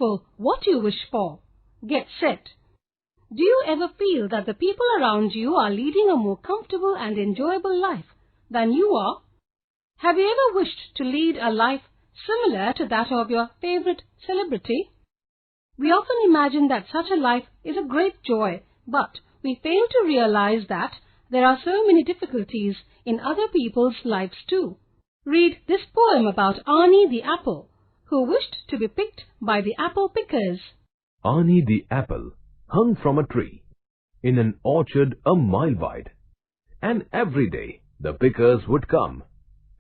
careful what you wish for. Get set. Do you ever feel that the people around you are leading a more comfortable and enjoyable life than you are? Have you ever wished to lead a life similar to that of your favorite celebrity? We often imagine that such a life is a great joy, but we fail to realize that there are so many difficulties in other people's lives too. Read this poem about Arnie the apple, who wished to be picked by the apple pickers. Arnie the apple hung from a tree in an orchard a mile wide, and every day the pickers would come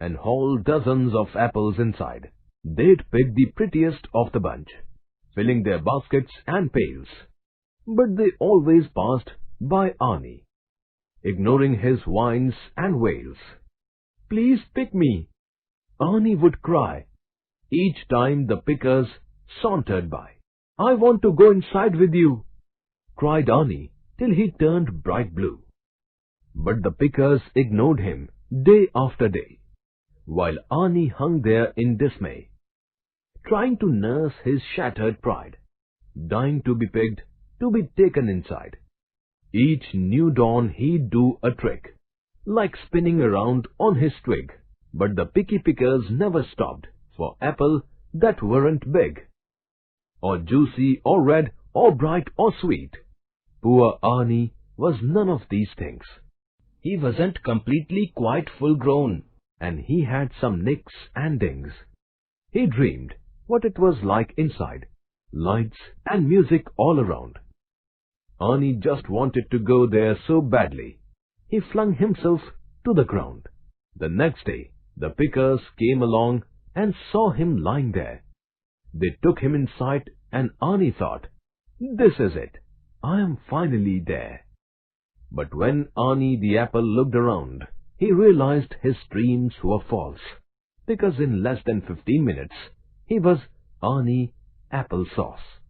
and haul dozens of apples inside. They'd pick the prettiest of the bunch, filling their baskets and pails. But they always passed by Arnie, ignoring his whines and wails. "Please pick me," Arnie would cry each time the pickers sauntered by. "I want to go inside with you," cried Arnie till he turned bright blue. But the pickers ignored him day after day, while Arnie hung there in dismay, trying to nurse his shattered pride, dying to be picked, to be taken inside. Each new dawn he'd do a trick, like spinning around on his twig, but the picky pickers never stopped for apple that weren't big, or juicy, or red, or bright, or sweet. Poor Arnie was none of these things. He wasn't completely quite full grown, and he had some nicks and dings. He dreamed what it was like inside, lights and music all around. Arnie just wanted to go there so badly, he flung himself to the ground. The next day, the pickers came along and saw him lying there. They took him inside, and Arnie thought, "This is it. I am finally there." But when Arnie the apple looked around, he realized his dreams were false, because in less than 15 minutes, he was Arnie Applesauce.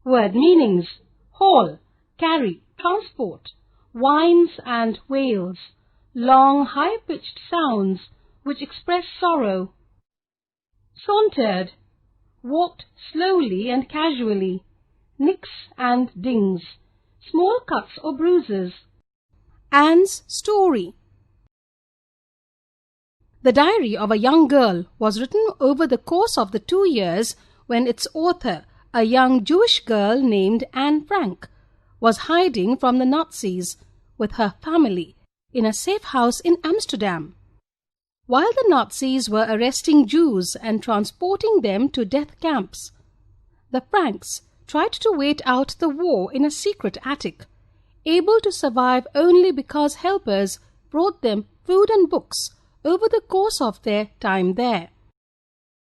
Word meanings: haul, carry, transport, whines and wails, long high-pitched sounds which express sorrow. Sauntered, walked slowly and casually, nicks and dings, small cuts or bruises. Anne's story. The Diary of a Young Girl was written over the course of the 2 years when its author, a young Jewish girl named Anne Frank, was hiding from the Nazis with her family in a safe house in Amsterdam. While the Nazis were arresting Jews and transporting them to death camps, the Franks tried to wait out the war in a secret attic, able to survive only because helpers brought them food and books over the course of their time there.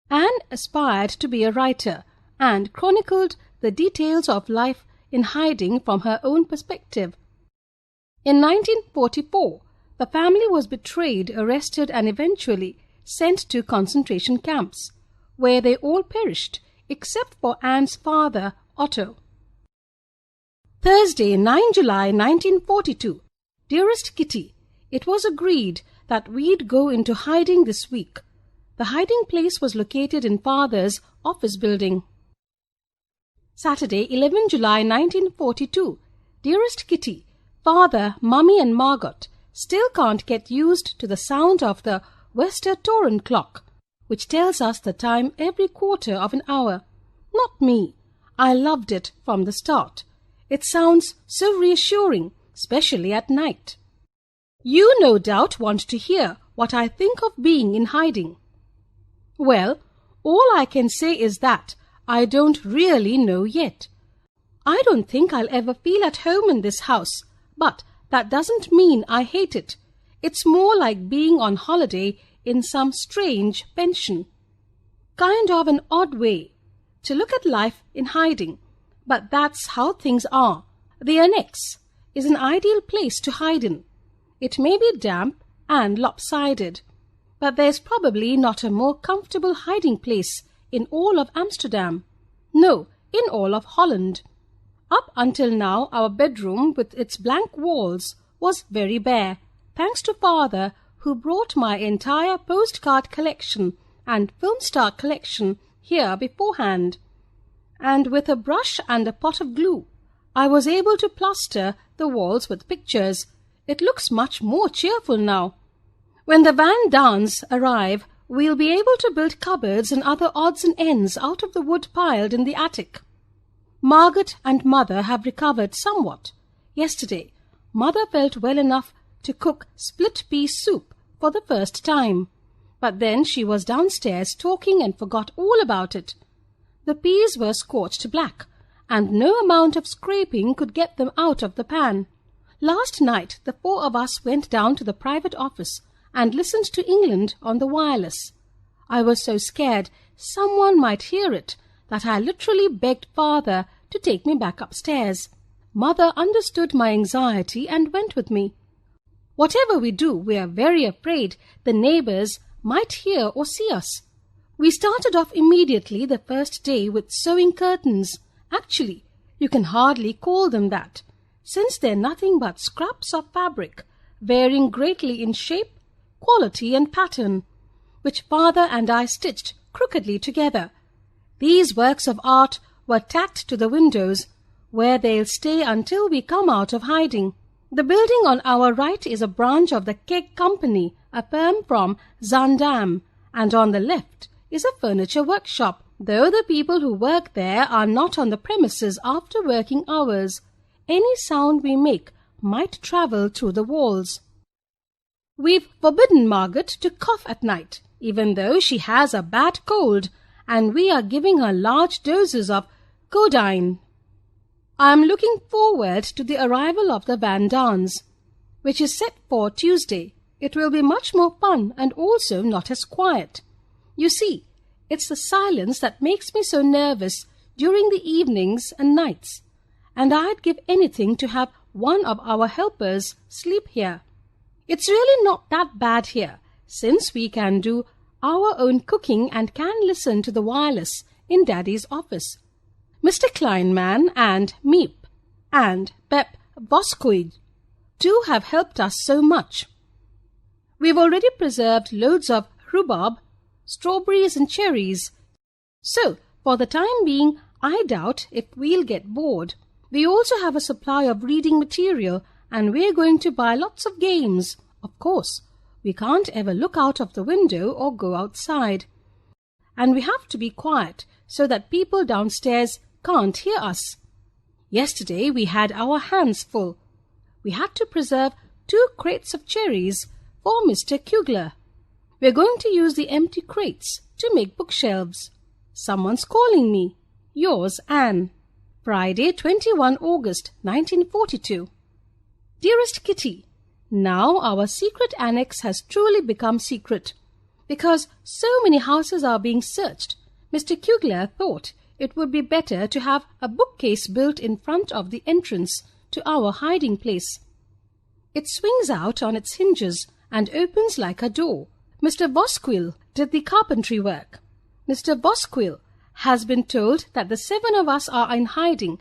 Anne aspired to be a writer and chronicled the details of life in hiding from her own perspective. In 1944, the family was betrayed, arrested, and eventually sent to concentration camps, where they all perished, except for Anne's father, Otto. Thursday, 9 July 1942. Dearest Kitty, it was agreed that we'd go into hiding this week. The hiding place was located in Father's office building. Saturday, 11 July 1942. Dearest Kitty, Father, Mummy and Margot still can't get used to the sound of the Wester Toren clock, which tells us the time every quarter of an hour. Not me. I loved it from the start. It sounds so reassuring, especially at night. You no doubt want to hear what I think of being in hiding. Well, all I can say is that I don't really know yet. I don't think I'll ever feel at home in this house, but that doesn't mean I hate it. It's more like being on holiday in some strange pension. Kind of an odd way to look at life in hiding, but that's how things are. The Annex is an ideal place to hide in. It may be damp and lopsided, but there's probably not a more comfortable hiding place in all of Amsterdam. No, in all of Holland. Up until now, our bedroom with its blank walls was very bare, thanks to Father, who brought my entire postcard collection and film star collection here beforehand. and with a brush and a pot of glue, I was able to plaster the walls with pictures. It looks much more cheerful now. When the Van Daans arrive, we'll be able to build cupboards and other odds and ends out of the wood piled in the attic. Margaret and Mother have recovered somewhat. Yesterday, Mother felt well enough to cook split pea soup for the first time. But then she was downstairs talking and forgot all about it. The peas were scorched black, and no amount of scraping could get them out of the pan. Last night the 4 of us went down to the private office and listened to England on the wireless. I was so scared someone might hear it that I literally begged Father to take me back upstairs. Mother understood my anxiety and went with me. Whatever we do, we are very afraid the neighbours might hear or see us. We started off immediately the first day with sewing curtains. Actually, you can hardly call them that, since they're nothing but scraps of fabric, varying greatly in shape, quality and pattern, which Father and I stitched crookedly together. These works of art were tacked to the windows, where they'll stay until we come out of hiding. The building on our right is a branch of the Keg Company, a firm from Zaandam, and on the left is a furniture workshop, though the people who work there are not on the premises after working hours. Any sound we make might travel through the walls. We've forbidden Margaret to cough at night, even though she has a bad cold, and we are giving her large doses of codeine. I am looking forward to the arrival of the Van Daans, which is set for Tuesday. It will be much more fun and also not as quiet. You see, it's the silence that makes me so nervous during the evenings and nights, and I'd give anything to have one of our helpers sleep here. It's really not that bad here, since we can do our own cooking and can listen to the wireless in Daddy's office. Mr. Kleinman and Miep and Pep Bosquid too have helped us so much. We've already preserved loads of rhubarb, strawberries and cherries, so for the time being I doubt if we'll get bored. We also have a supply of reading material, and we're going to buy lots of games. Of course, we can't ever look out of the window or go outside, and we have to be quiet so that people downstairs can't hear us. Yesterday we had our hands full. We had to preserve 2 crates of cherries for Mr. Kugler. We're going to use the empty crates to make bookshelves. Someone's calling me. Yours, Anne. Friday, 21 August 1942. Dearest Kitty, now our secret annex has truly become secret. Because so many houses are being searched, Mr. Kugler thought it would be better to have a bookcase built in front of the entrance to our hiding place. It swings out on its hinges and opens like a door. Mr. Bosquill did the carpentry work. Mr. Bosquill has been told that the 7 of us are in hiding,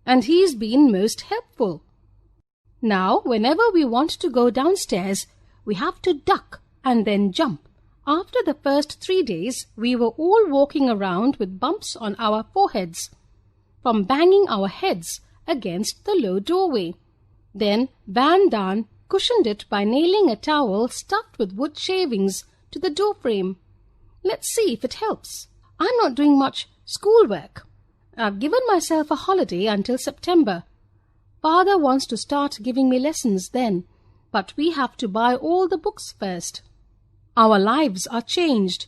and he's been most helpful. Now, whenever we want to go downstairs, we have to duck and then jump. After the first 3 days, we were all walking around with bumps on our foreheads from banging our heads against the low doorway. Then Van Daan cushioned it by nailing a towel stuffed with wood shavings to the doorframe. Let's see if it helps. I'm not doing much schoolwork. I've given myself a holiday until September. Father wants to start giving me lessons then, but we have to buy all the books first. Our lives are changed.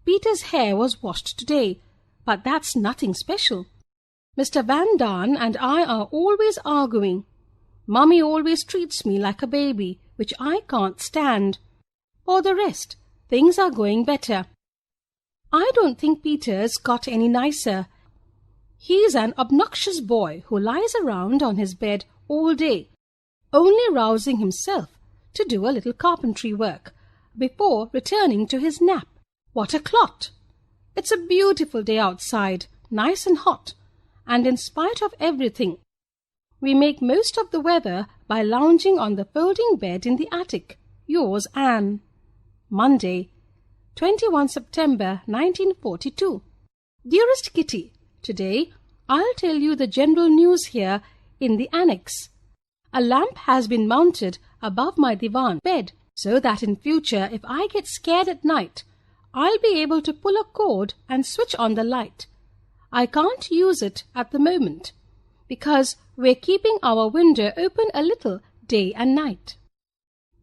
Peter's hair was washed today, but that's nothing special. Mr. Van Daan and I are always arguing. Mummy always treats me like a baby, which I can't stand. For the rest, things are going better. I don't think Peter's got any nicer. He's an obnoxious boy who lies around on his bed all day, only rousing himself to do a little carpentry work before returning to his nap. What a clot! It's a beautiful day outside, nice and hot, and in spite of everything, we make most of the weather by lounging on the folding bed in the attic. Yours, Anne. Monday, 21 September 1942. Dearest Kitty, today I'll tell you the general news here in the annex. A lamp has been mounted above my divan bed so that in future if I get scared at night, I'll be able to pull a cord and switch on the light. I can't use it at the moment because we're keeping our window open a little day and night.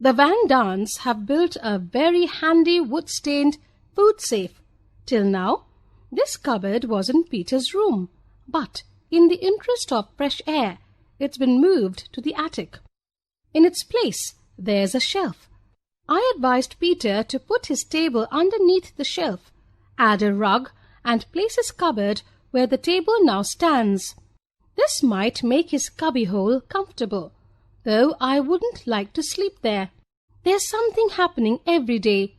The Van Daans have built a very handy wood-stained food safe. Till now, this cupboard was in Peter's room, but in the interest of fresh air, it's been moved to the attic. In its place, there's a shelf. I advised Peter to put his table underneath the shelf, add a rug, and place his cupboard where the table now stands. This might make his cubbyhole comfortable, though I wouldn't like to sleep there. There's something happening every day.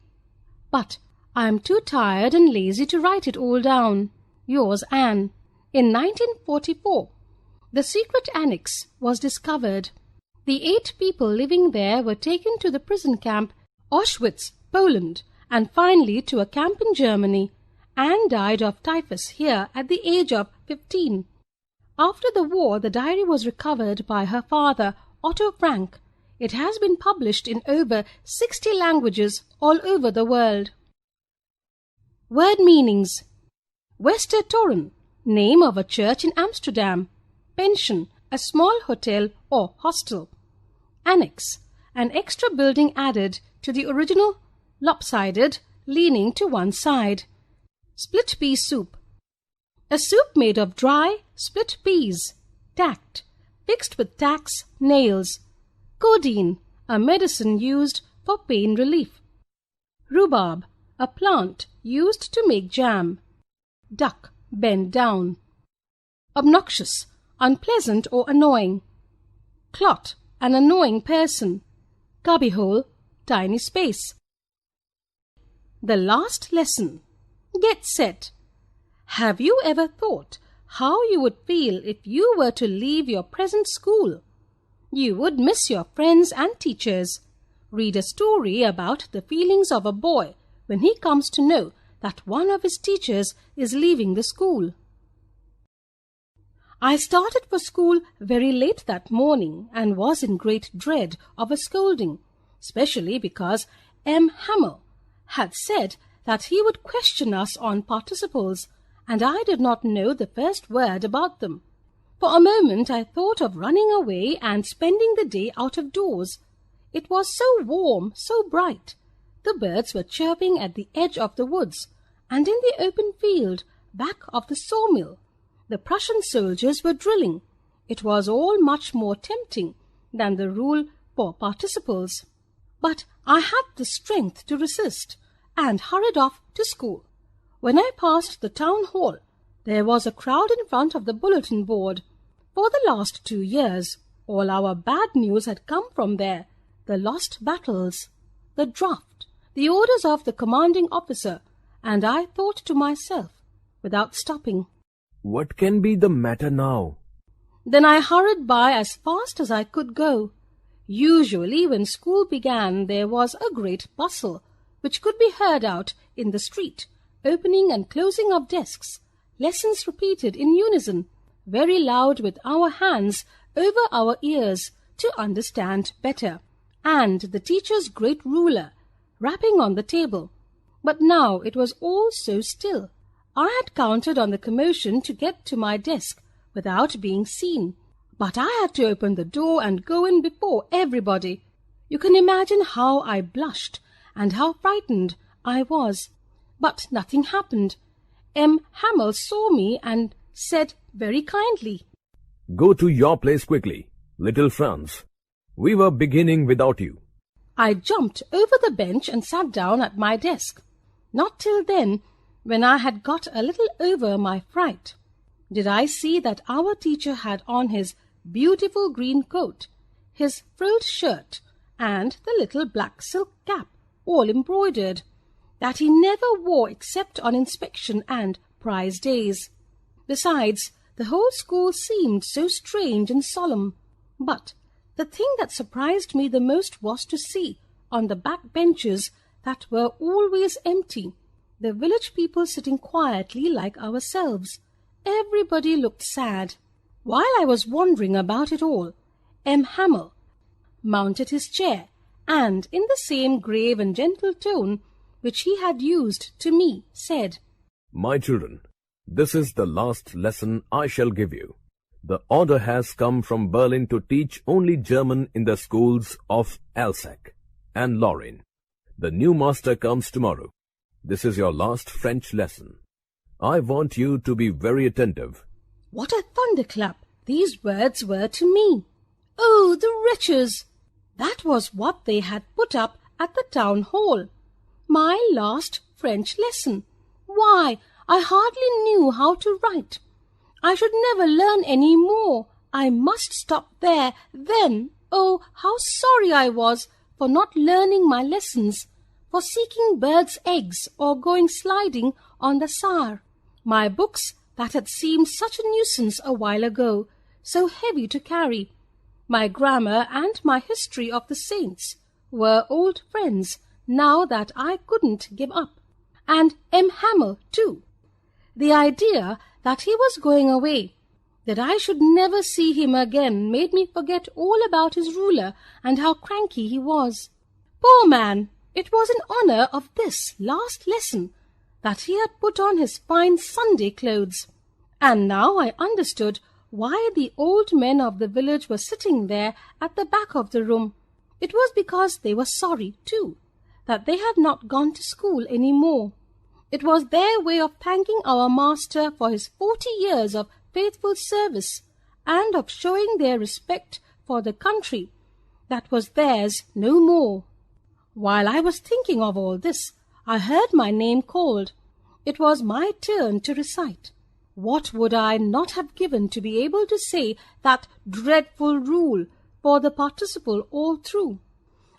But I'm too tired and lazy to write it all down. Yours, Anne. In 1944, the Secret Annex was discovered. The 8 people living there were taken to the prison camp, Auschwitz, Poland, and finally to a camp in Germany. Anne died of typhus here at the age of 15. After the war, the diary was recovered by her father, Otto Frank. It has been published in over 60 languages all over the world. Word meanings. Westertoren, name of a church in Amsterdam. Pension, a small hotel or hostel. Annex, an extra building added to the original, lopsided, leaning to one side. Split pea soup, a soup made of dry, split peas. Tacked, fixed with tacks, nails. Codeine, a medicine used for pain relief. Rhubarb, a plant used to make jam. Duck, bend down. Obnoxious, unpleasant or annoying. Clot, an annoying person. Cubbyhole, tiny space. The last lesson. Get set. Have you ever thought how you would feel if you were to leave your present school? You would miss your friends and teachers. Read a story about the feelings of a boy when he comes to know that one of his teachers is leaving the school. I started for school very late that morning and was in great dread of a scolding, especially because M. Hamel had said that he would question us on participles, and I did not know the first word about them. For a moment I thought of running away and spending the day out of doors. It was so warm, so bright. The birds were chirping at the edge of the woods, and in the open field back of the sawmill, the Prussian soldiers were drilling. It was all much more tempting than the rule for participles. But I had the strength to resist, and hurried off to school. When I passed the town hall, there was a crowd in front of the bulletin board. For the last 2 years, all our bad news had come from there. The lost battles, the draft, the orders of the commanding officer, and I thought to myself, without stopping, What can be the matter now? Then I hurried by as fast as I could go. Usually when school began there was a great bustle, which could be heard out in the street, opening and closing of desks, lessons repeated in unison, very loud with our hands over our ears to understand better, and the teacher's great ruler rapping on the table. But now it was all so still. I had counted on the commotion to get to my desk without being seen, but I had to open the door and go in before everybody. You can imagine how I blushed and how frightened I was. But nothing happened. M. Hamel saw me and said very kindly, Go to your place quickly, little Franz. We were beginning without you. I jumped over the bench and sat down at my desk. Not till then, when I had got a little over my fright, did I see that our teacher had on his beautiful green coat, his frilled shirt, and the little black silk cap, all embroidered, that he never wore except on inspection and prize days. Besides, the whole school seemed so strange and solemn. But the thing that surprised me the most was to see, on the back benches that were always empty, the village people sitting quietly like ourselves, everybody looked sad. While I was wondering about it all, M. Hamel mounted his chair, and in the same grave and gentle tone which he had used to me, said, My children, this is the last lesson I shall give you. The order has come from Berlin to teach only German in the schools of Alsace and Lorraine. The new master comes tomorrow. This is your last French lesson. I want you to be very attentive. What a thunderclap these words were to me! Oh, the wretches! That was what they had put up at the town hall. My last French lesson. Why, I hardly knew how to write. I should never learn any more. I must stop there. Then, oh, how sorry I was for not learning my lessons, for seeking birds' eggs or going sliding on the Saar. My books that had seemed such a nuisance a while ago, so heavy to carry. My grammar and my history of the saints were old friends now that I couldn't give up. And M. Hamel, too. The idea that he was going away, that I should never see him again, made me forget all about his ruler and how cranky he was. Poor man! It was in honor of this last lesson that he had put on his fine Sunday clothes. And now I understood why the old men of the village were sitting there at the back of the room. It was because they were sorry, too, that they had not gone to school any more. It was their way of thanking our master for his 40 years of faithful service and of showing their respect for the country that was theirs no more. While I was thinking of all this, I heard my name called. It was my turn to recite. What would I not have given to be able to say that dreadful rule for the participle all through,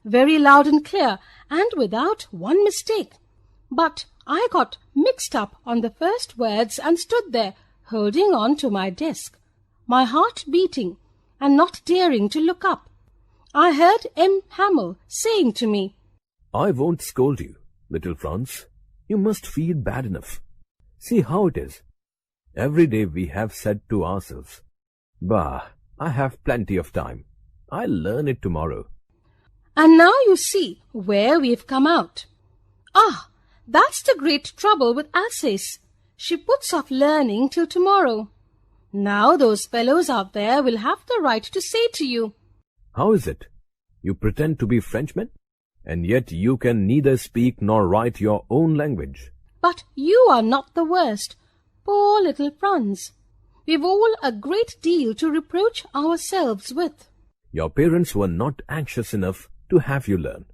very loud and clear, and without one mistake. But I got mixed up on the first words and stood there, holding on to my desk, my heart beating, and not daring to look up. I heard M. Hamel saying to me, I won't scold you, little Franz. You must feel bad enough. See how it is. Every day we have said to ourselves, Bah, I have plenty of time. I'll learn it tomorrow. And now you see where we've come out. Ah, that's the great trouble with Alsace. She puts off learning till tomorrow. Now those fellows out there will have the right to say to you, How is it? You pretend to be Frenchmen, and yet you can neither speak nor write your own language. But you are not the worst. Poor little Franz. We've all a great deal to reproach ourselves with. Your parents were not anxious enough to have you learn.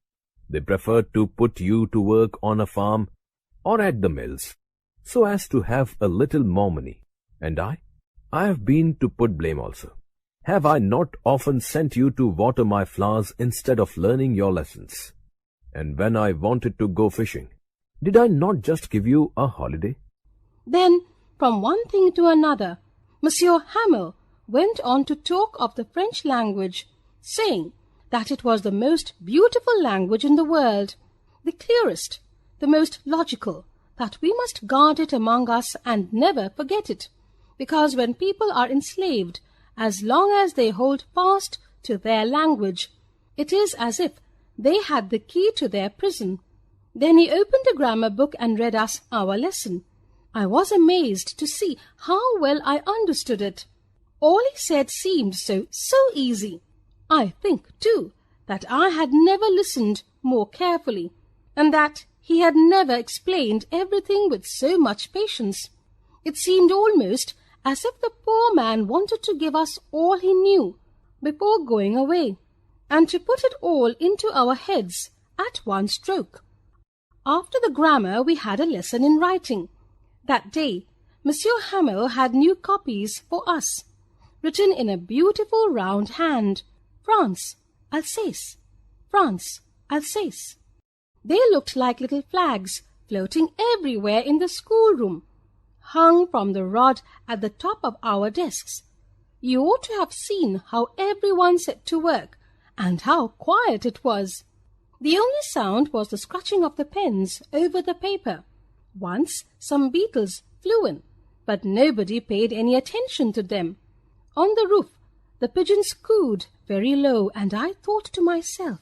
They preferred to put you to work on a farm or at the mills, so as to have a little more money. And I have been to put blame also. Have I not often sent you to water my flowers instead of learning your lessons? And when I wanted to go fishing, did I not just give you a holiday? Then, from one thing to another, Monsieur Hamel went on to talk of the French language, saying that it was the most beautiful language in the world, the clearest, the most logical, that we must guard it among us and never forget it, because when people are enslaved, as long as they hold fast to their language, it is as if they had the key to their prison. Then he opened a grammar book and read us our lesson. I was amazed to see how well I understood it. All he said seemed so easy. I think, too, that I had never listened more carefully, and that he had never explained everything with so much patience. It seemed almost as if the poor man wanted to give us all he knew before going away, and to put it all into our heads at one stroke. After the grammar we had a lesson in writing. That day, Monsieur Hamel had new copies for us, written in a beautiful round hand, France, Alsace, France, Alsace. They looked like little flags floating everywhere in the schoolroom, hung from the rod at the top of our desks. You ought to have seen how everyone set to work, and how quiet it was. The only sound was the scratching of the pens over the paper. Once some beetles flew in, but nobody paid any attention to them. On the roof, the pigeons cooed very low, and I thought to myself,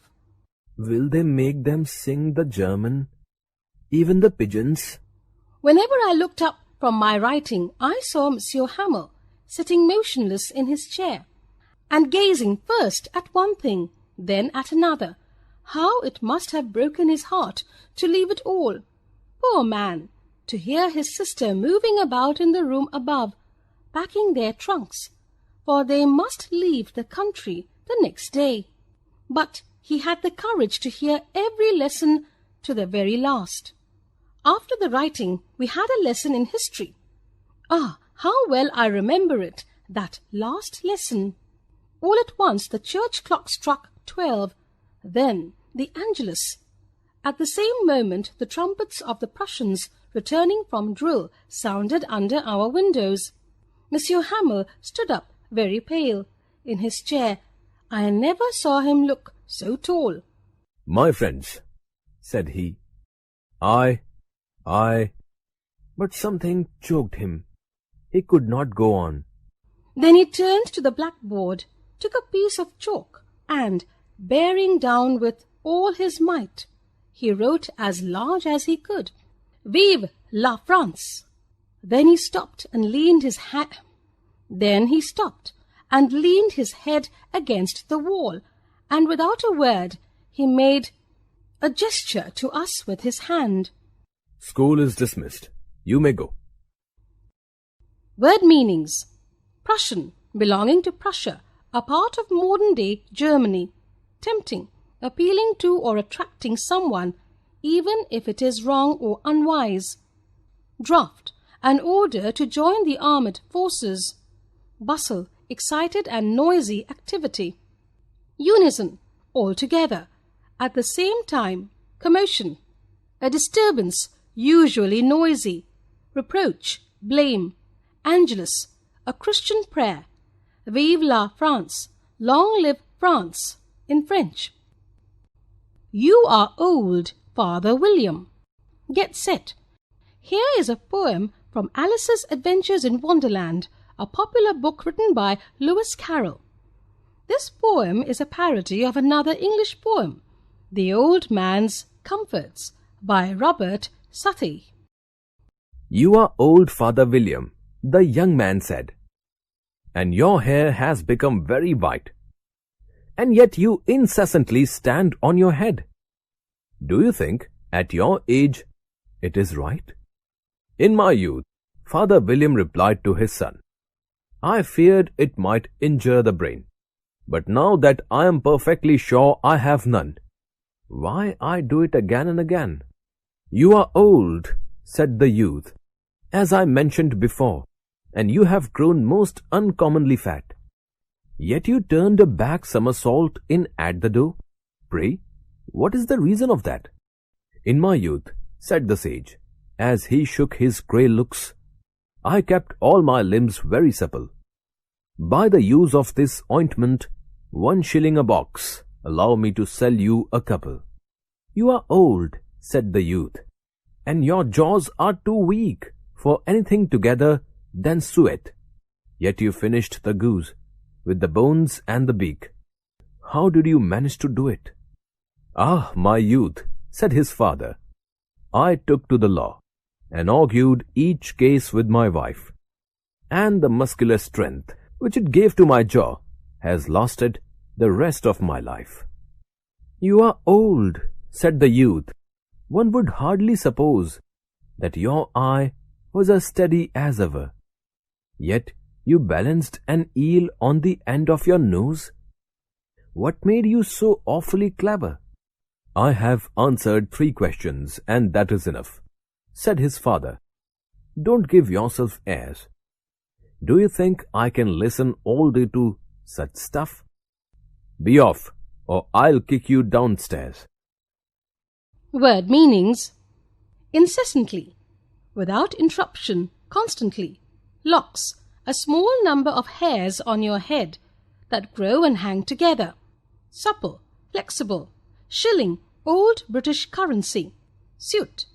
"Will they make them sing the German, even the pigeons?" Whenever I looked up from my writing, I saw Monsieur Hammer sitting motionless in his chair, and gazing first at one thing, then at another. How it must have broken his heart to leave it all. Poor man, to hear his sister moving about in the room above, packing their trunks, for they must leave the country the next day. But he had the courage to hear every lesson to the very last. After the writing, we had a lesson in history. Ah, how well I remember it, that last lesson. All at once the church clock struck 12, then the Angelus. At the same moment the trumpets of the Prussians returning from drill sounded under our windows. Monsieur Hammer stood up, very pale, in his chair. I never saw him look so tall. "My friends," said he, I... But something choked him. He could not go on. Then he turned to the blackboard, took a piece of chalk, and, bearing down with all his might, he wrote as large as he could, "Vive la France!" Then he stopped and leaned his head against the wall, and without a word he made a gesture to us with his hand. "School is dismissed. You may go." Word meanings. Prussian, belonging to Prussia, a part of modern-day Germany. Tempting, appealing to or attracting someone, even if it is wrong or unwise. Draft, an order to join the armed forces. Bustle, excited and noisy activity. Unison, all together, at the same time. Commotion, a disturbance, usually noisy. Reproach, blame. Angelus, a Christian prayer. Vive la France, long live France, in French. You are old, Father William. Get set. Here is a poem from Alice's Adventures in Wonderland, a popular book written by Lewis Carroll. This poem is a parody of another English poem, The Old Man's Comforts, by Robert Southey. "You are old, Father William," the young man said, "and your hair has become very white, and yet you incessantly stand on your head. Do you think, at your age, it is right?" "In my youth," Father William replied to his son, "I feared it might injure the brain, but now that I am perfectly sure I have none, why I do it again and again." "You are old," said the youth, "as I mentioned before, and you have grown most uncommonly fat. Yet you turned a back somersault in at the door. Pray, what is the reason of that?" "In my youth," said the sage, as he shook his grey locks, "I kept all my limbs very supple. By the use of this ointment, 1 shilling a box, allow me to sell you a couple." "You are old," said the youth, "and your jaws are too weak for anything together than suet. Yet you finished the goose, with the bones and the beak. How did you manage to do it?" "Ah, my youth," said his father, "I took to the law, and argued each case with my wife, and the muscular strength which it gave to my jaw has lasted the rest of my life." "You are old," said the youth. "One would hardly suppose that your eye was as steady as ever. Yet you balanced an eel on the end of your nose. What made you so awfully clever?" "I have answered 3 questions, and that is enough," said his father. "Don't give yourself airs. Do you think I can listen all day to such stuff? Be off, or I'll kick you downstairs." Word meanings. Incessantly, without interruption, constantly. Locks, a small number of hairs on your head that grow and hang together. Supple, flexible. Shilling, old British currency. Suit,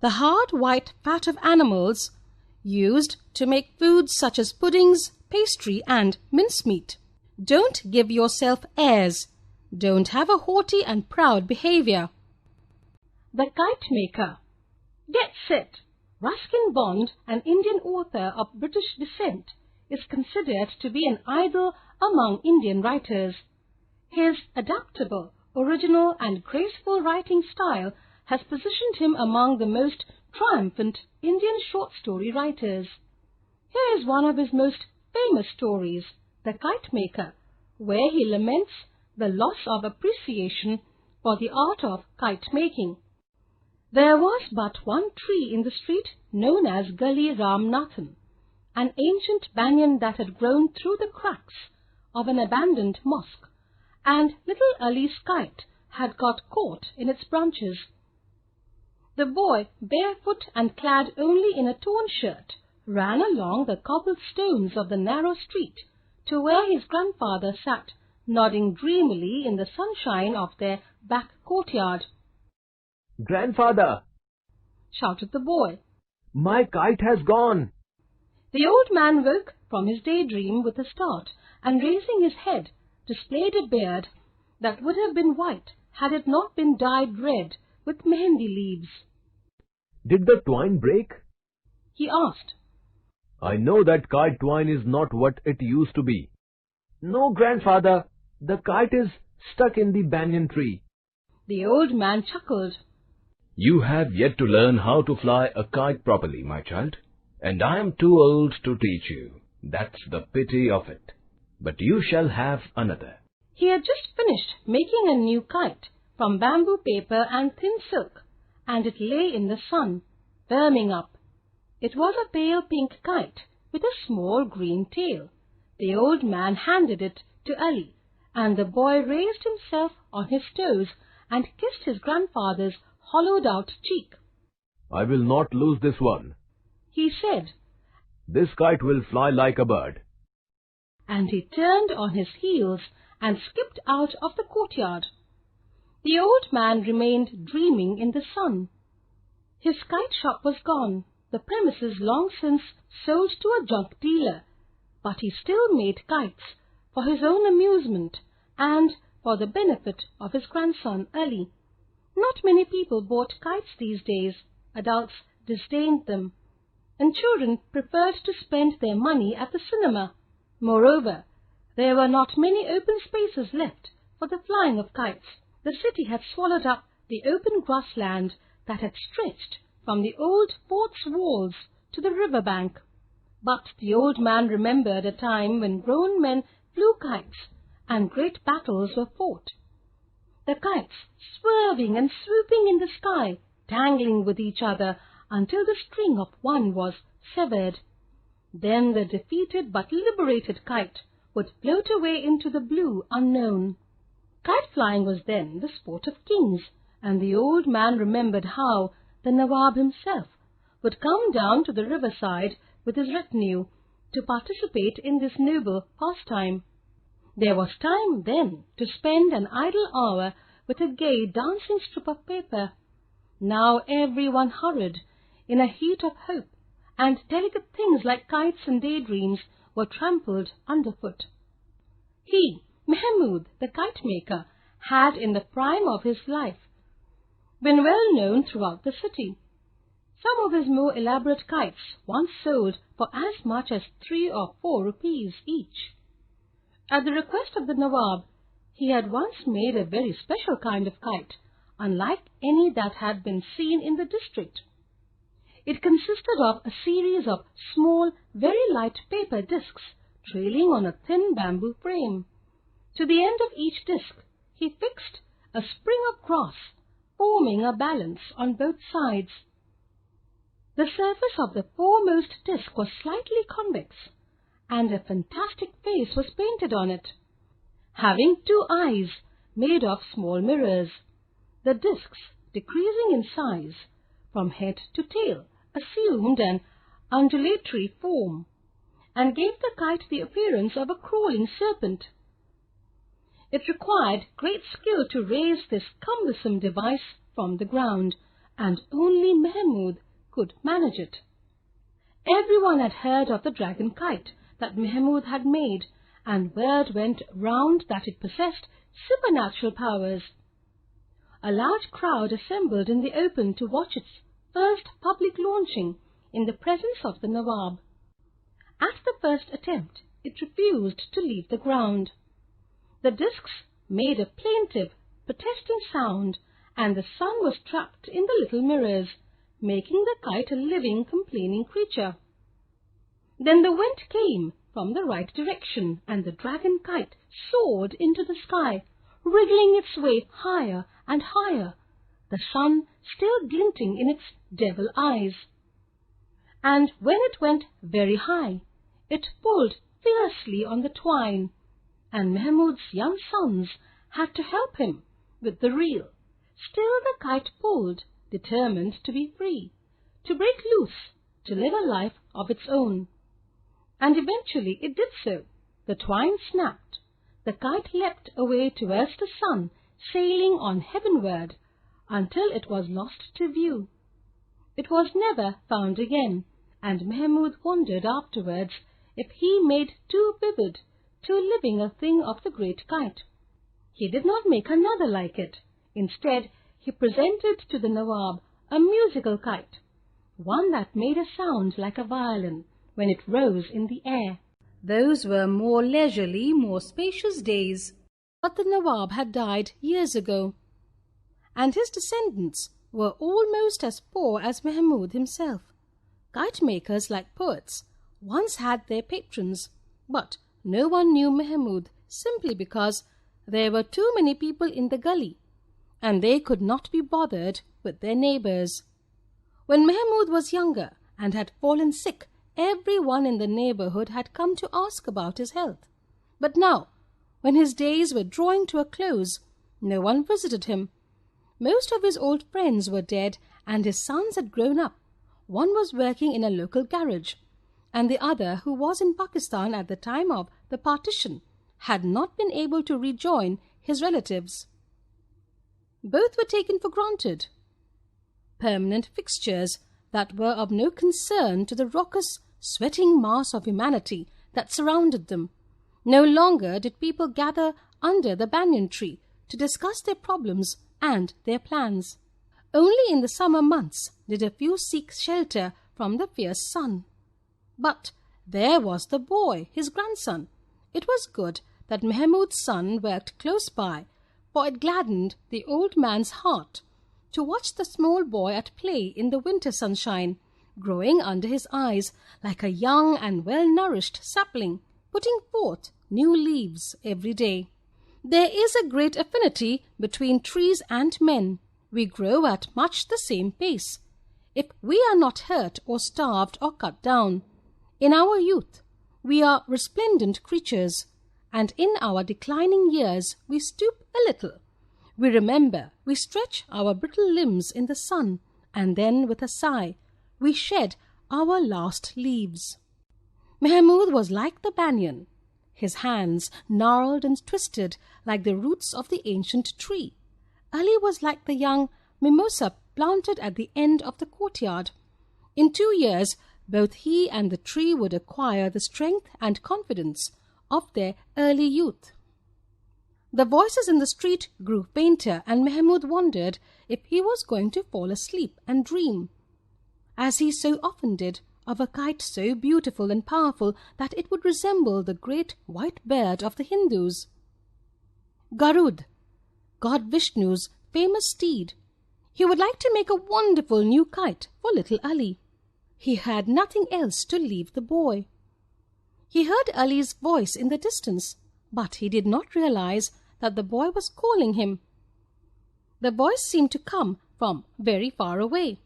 the hard white fat of animals used to make foods such as puddings, pastry and mincemeat. Don't give yourself airs. Don't have a haughty and proud behavior. The Kite Maker. Get set. Ruskin Bond, an Indian author of British descent, is considered to be an idol among Indian writers. His adaptable, original and graceful writing style has positioned him among the most triumphant Indian short story writers. Here is one of his most famous stories, The Kite Maker, where he laments the loss of appreciation for the art of kite making. There was but one tree in the street known as Gully Ramnathan, an ancient banyan that had grown through the cracks of an abandoned mosque, and little Ali's kite had got caught in its branches. The boy, barefoot and clad only in a torn shirt, ran along the cobbled stones of the narrow street to where his grandfather sat, nodding dreamily in the sunshine of their back courtyard. "Grandfather," shouted the boy, "my kite has gone." The old man woke from his daydream with a start, and raising his head, displayed a beard that would have been white had it not been dyed red with mehendi leaves. "Did the twine break?" he asked. "I know that kite twine is not what it used to be." "No, grandfather, the kite is stuck in the banyan tree." The old man chuckled. "You have yet to learn how to fly a kite properly, my child, and I am too old to teach you. That's the pity of it. But you shall have another." He had just finished making a new kite from bamboo paper and thin silk, and it lay in the sun, firming up. It was a pale pink kite with a small green tail. The old man handed it to Ali, and the boy raised himself on his toes and kissed his grandfather's hollowed-out cheek. "I will not lose this one," he said. "This kite will fly like a bird." And he turned on his heels and skipped out of the courtyard. The old man remained dreaming in the sun. His kite shop was gone, the premises long since sold to a junk dealer, but he still made kites for his own amusement and for the benefit of his grandson Ali. Not many people bought kites these days. Adults disdained them, and children preferred to spend their money at the cinema. Moreover, there were not many open spaces left for the flying of kites. The city had swallowed up the open grassland that had stretched from the old fort's walls to the river bank. But the old man remembered a time when grown men flew kites and great battles were fought. The kites swerving and swooping in the sky, tangling with each other until the string of one was severed. Then the defeated but liberated kite would float away into the blue unknown. Kite flying was then the sport of kings, and the old man remembered how the Nawab himself would come down to the riverside with his retinue to participate in this noble pastime. There was time then to spend an idle hour with a gay dancing strip of paper. Now everyone hurried in a heat of hope, and delicate things like kites and daydreams were trampled underfoot. He, Mahmud, the kite maker, had in the prime of his life been well known throughout the city. Some of his more elaborate kites once sold for as much as 3 or 4 rupees each. At the request of the Nawab, he had once made a very special kind of kite, unlike any that had been seen in the district. It consisted of a series of small, very light paper discs trailing on a thin bamboo frame. To the end of each disc he fixed a spring of grass, forming a balance on both sides. The surface of the foremost disc was slightly convex, and a fantastic face was painted on it, having 2 eyes made of small mirrors. The discs, decreasing in size from head to tail, assumed an undulatory form, and gave the kite the appearance of a crawling serpent. It required great skill to raise this cumbersome device from the ground, and only Mahmud could manage it. Everyone had heard of the dragon kite that Mahmud had made, and word went round that it possessed supernatural powers. A large crowd assembled in the open to watch its first public launching in the presence of the Nawab. At the first attempt, it refused to leave the ground. The discs made a plaintive, protesting sound, and the sun was trapped in the little mirrors, making the kite a living, complaining creature. Then the wind came from the right direction, and the dragon kite soared into the sky, wriggling its way higher and higher, the sun still glinting in its devil eyes. And when it went very high, it pulled fiercely on the twine, and Mahmud's young sons had to help him with the reel. Still the kite pulled, determined to be free, to break loose, to live a life of its own. And eventually it did so. The twine snapped. The kite leapt away towards the sun, sailing on heavenward, until it was lost to view. It was never found again, and Mahmud wondered afterwards if he made too vivid, too living a thing of the great kite. He did not make another like it. Instead, he presented to the Nawab a musical kite, one that made a sound like a violin when it rose in the air. Those were more leisurely, more spacious days. But the Nawab had died years ago, and his descendants were almost as poor as Mahmud himself. Kite makers, like poets, once had their patrons, but no one knew Mahmud simply because there were too many people in the gully, and they could not be bothered with their neighbors. When Mahmud was younger and had fallen sick, everyone in the neighborhood had come to ask about his health. But now, when his days were drawing to a close, no one visited him. Most of his old friends were dead, and his sons had grown up. One was working in a local garage, and the other, who was in Pakistan at the time of the partition, had not been able to rejoin his relatives. Both were taken for granted, permanent fixtures that were of no concern to the raucous, sweating mass of humanity that surrounded them. No longer did people gather under the banyan tree to discuss their problems and their plans. Only in the summer months did a few seek shelter from the fierce sun. But there was the boy, his grandson. It was good that Mahmud's son worked close by, for it gladdened the old man's heart to watch the small boy at play in the winter sunshine, growing under his eyes like a young and well-nourished sapling, putting forth new leaves every day. There is a great affinity between trees and men. We grow at much the same pace, if we are not hurt or starved or cut down. In our youth, we are resplendent creatures, and in our declining years we stoop a little. We remember, we stretch our brittle limbs in the sun, and then with a sigh, we shed our last leaves. Mahmud was like the banyan, his hands gnarled and twisted like the roots of the ancient tree. Ali was like the young mimosa planted at the end of the courtyard. In 2 years, both he and the tree would acquire the strength and confidence of their early youth. The voices in the street grew fainter, and Mahmud wondered if he was going to fall asleep and dream, as he so often did, of a kite so beautiful and powerful that it would resemble the great white bird of the Hindus, Garud, God Vishnu's famous steed. He would like to make a wonderful new kite for little Ali. He had nothing else to leave the boy. He heard Ali's voice in the distance, but he did not realize that the boy was calling him. The voice seemed to come from very far away.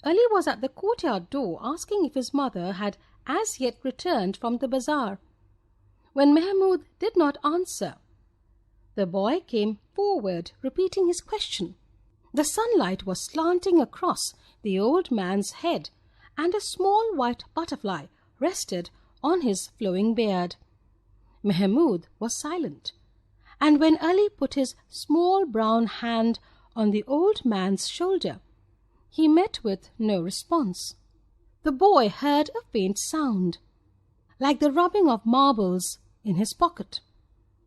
Ali was at the courtyard door asking if his mother had as yet returned from the bazaar. When Mahmud did not answer, the boy came forward, repeating his question. The sunlight was slanting across the old man's head, and a small white butterfly rested on his flowing beard. Mahmud was silent, and when Ali put his small brown hand on the old man's shoulder, he met with no response. the boy heard a faint sound, like the rubbing of marbles in his pocket.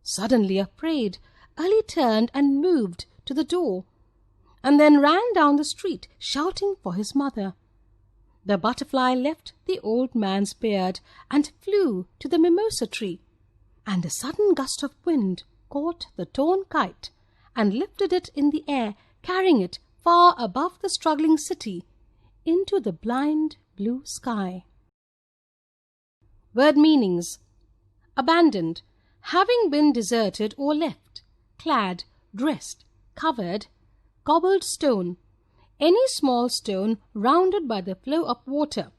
Suddenly afraid, Ali turned and moved to the door, and then ran down the street, shouting for his mother. The butterfly left the old man's beard and flew to the mimosa tree, and a sudden gust of wind caught the torn kite and lifted it in the air, carrying it far above the struggling city into the blind blue sky. Word meanings: abandoned, having been deserted or left; clad, dressed, covered; cobbled stone, any small stone rounded by the flow of water,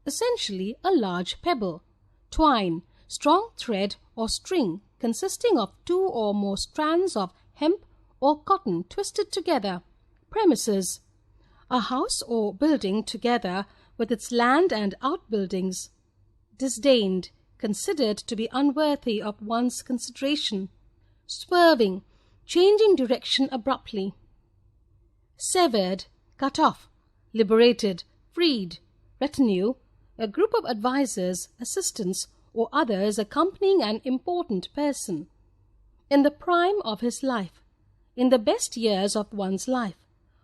essentially a large pebble; twine, strong thread or string consisting of 2 or more strands of hemp or cotton twisted together; premises, a house or building together with its land and outbuildings; disdained, considered to be unworthy of one's consideration; swerving, changing direction abruptly; severed, cut off, liberated, freed; retinue, a group of advisers, assistants, or others accompanying an important person; in the prime of his life, in the best years of one's life,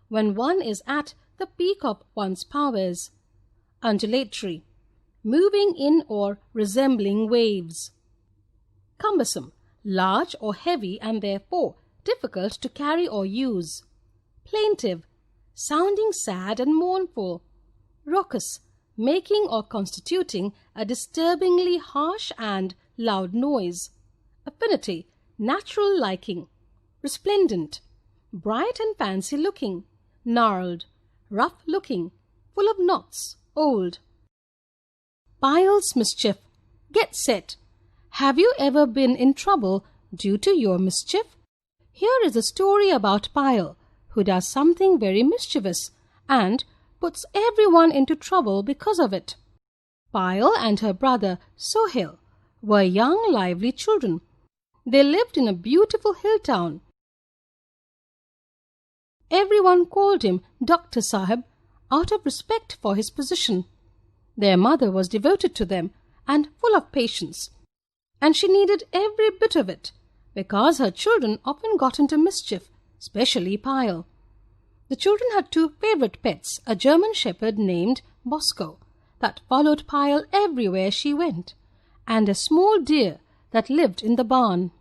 when one is at the peak of one's powers; undulatory, moving in or resembling waves; cumbersome, large or heavy and therefore difficult to carry or use; plaintive, sounding sad and mournful; raucous, making or constituting a disturbingly harsh and loud noise; affinity, natural liking; resplendent, bright and fancy looking; gnarled, rough looking, full of knots, old. Pile's mischief. Get set. Have you ever been in trouble due to your mischief? Here is a story about Pile, who does something very mischievous and puts everyone into trouble because of it. Pile and her brother Sohail were young, lively children. They lived in a beautiful hill town. Everyone called him Dr. Sahib out of respect for his position. Their mother was devoted to them and full of patience, and she needed every bit of it, because her children often got into mischief, especially Pile. The children had 2 favorite pets, a German shepherd named Bosco, that followed Pile everywhere she went, and a small deer that lived in the barn.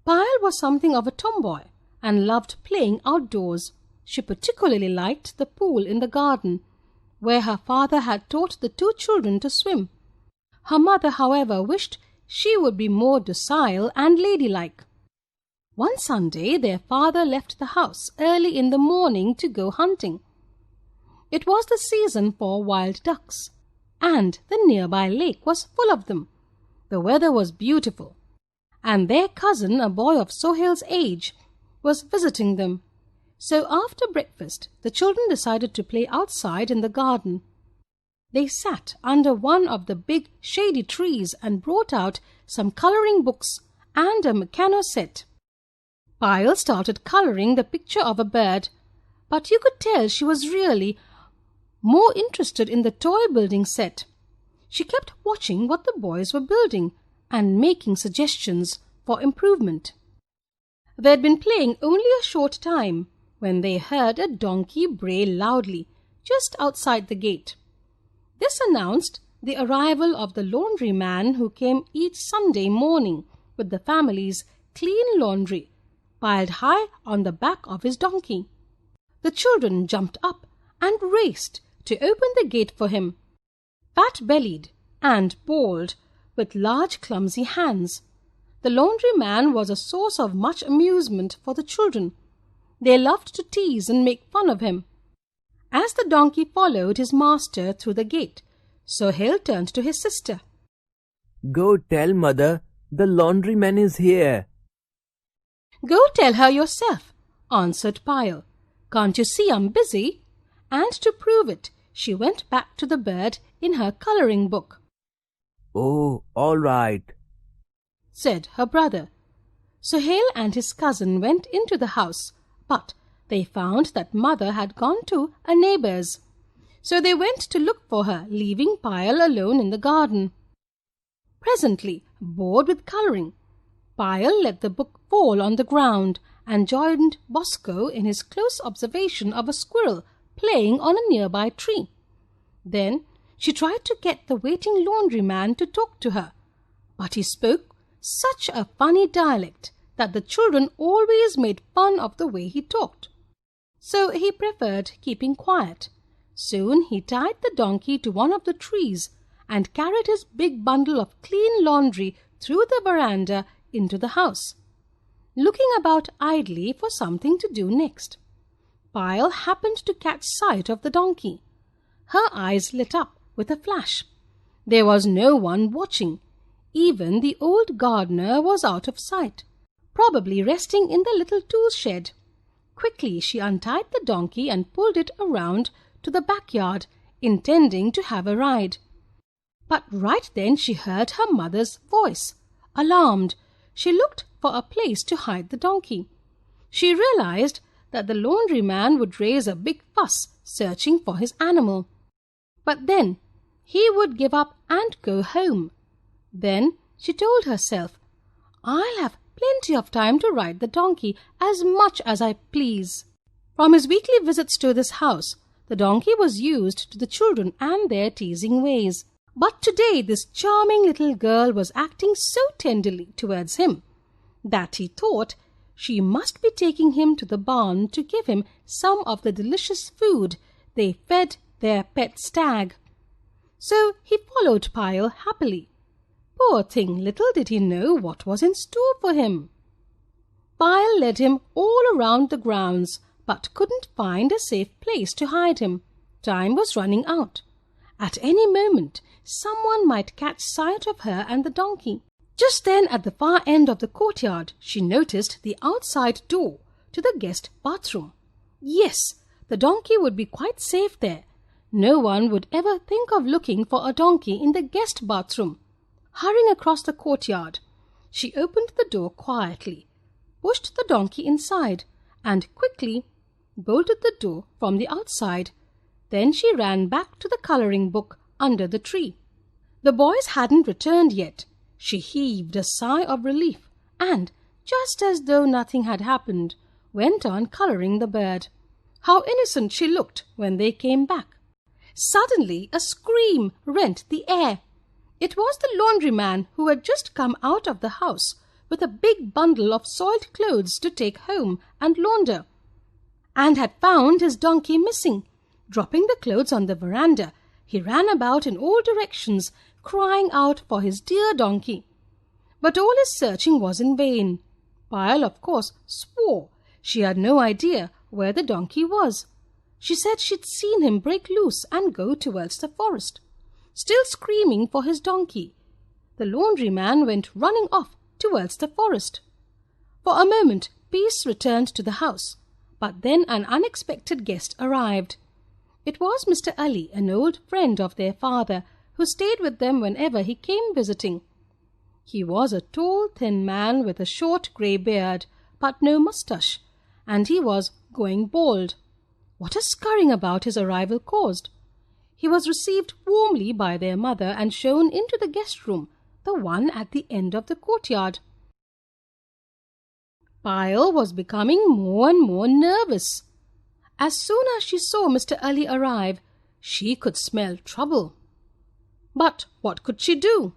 Pile was something of a tomboy and loved playing outdoors. She particularly liked the pool in the garden, where her father had taught the 2 children to swim. Her mother, however, wished she would be more docile and ladylike. One Sunday their father left the house early in the morning to go hunting. It was the season for wild ducks, and the nearby lake was full of them. The weather was beautiful, and their cousin, a boy of Sohail's age, was visiting them. So after breakfast, the children decided to play outside in the garden. They sat under one of the big shady trees and brought out some coloring books and a mechano set. Pile started coloring the picture of a bird, but you could tell she was really more interested in the toy building set. She kept watching what the boys were building and making suggestions for improvement. They had been playing only a short time when they heard a donkey bray loudly just outside the gate. This announced the arrival of the laundryman who came each Sunday morning with the family's clean laundry piled high on the back of his donkey. The children jumped up and raced to open the gate for him. Fat-bellied and bald, with large clumsy hands, the laundryman was a source of much amusement for the children. They loved to tease and make fun of him. As the donkey followed his master through the gate, Sohail turned to his sister. "Go tell mother the laundryman is here." "Go tell her yourself," answered Pile. "Can't you see I'm busy?" And to prove it, she went back to the bird in her coloring book. "Oh, all right," said her brother. Sohail and his cousin went into the house, but they found that mother had gone to a neighbor's. So they went to look for her, leaving Payal alone in the garden. Presently, bored with colouring, Payal let the book fall on the ground and joined Bosco in his close observation of a squirrel playing on a nearby tree. Then she tried to get the waiting laundryman to talk to her, but he spoke such a funny dialect that the children always made fun of the way he talked. So he preferred keeping quiet. Soon he tied the donkey to one of the trees and carried his big bundle of clean laundry through the veranda into the house, looking about idly for something to do next. Payal happened to catch sight of the donkey. Her eyes lit up with a flash. There was no one watching. Even the old gardener was out of sight, probably resting in the little tool shed. Quickly she untied the donkey and pulled it around to the backyard, intending to have a ride. But right then she heard her mother's voice. Alarmed, she looked for a place to hide the donkey. She realized that the laundryman would raise a big fuss searching for his animal. But then he would give up and go home. Then she told herself, "I'll have plenty of time to ride the donkey as much as I please." From his weekly visits to this house, the donkey was used to the children and their teasing ways. But today this charming little girl was acting so tenderly towards him that he thought she must be taking him to the barn to give him some of the delicious food they fed their pet stag. So he followed Payal happily. Poor thing, little did he know what was in store for him. Payal led him all around the grounds, but couldn't find a safe place to hide him. Time was running out. At any moment, someone might catch sight of her and the donkey. Just then, at the far end of the courtyard, she noticed the outside door to the guest bathroom. Yes, the donkey would be quite safe there. No one would ever think of looking for a donkey in the guest bathroom. Hurrying across the courtyard, she opened the door quietly, pushed the donkey inside, and quickly bolted the door from the outside. Then she ran back to the colouring book under the tree. The boys hadn't returned yet. She heaved a sigh of relief and, just as though nothing had happened, went on colouring the bird. How innocent she looked when they came back. Suddenly a scream rent the air. It was the laundryman who had just come out of the house with a big bundle of soiled clothes to take home and launder, and had found his donkey missing. Dropping the clothes on the veranda, he ran about in all directions, crying out for his dear donkey. But all his searching was in vain. Payal, of course, swore she had no idea where the donkey was. She said she'd seen him break loose and go towards the forest, still screaming for his donkey. The laundryman went running off towards the forest. For a moment, peace returned to the house, but then an unexpected guest arrived. It was Mr. Ali, an old friend of their father, who stayed with them whenever he came visiting. He was a tall, thin man with a short grey beard, but no moustache, and he was going bald. What a scurrying about his arrival caused! He was received warmly by their mother and shown into the guest room, the one at the end of the courtyard. Payal was becoming more and more nervous. As soon as she saw Mr. Ali arrive, she could smell trouble. But what could she do?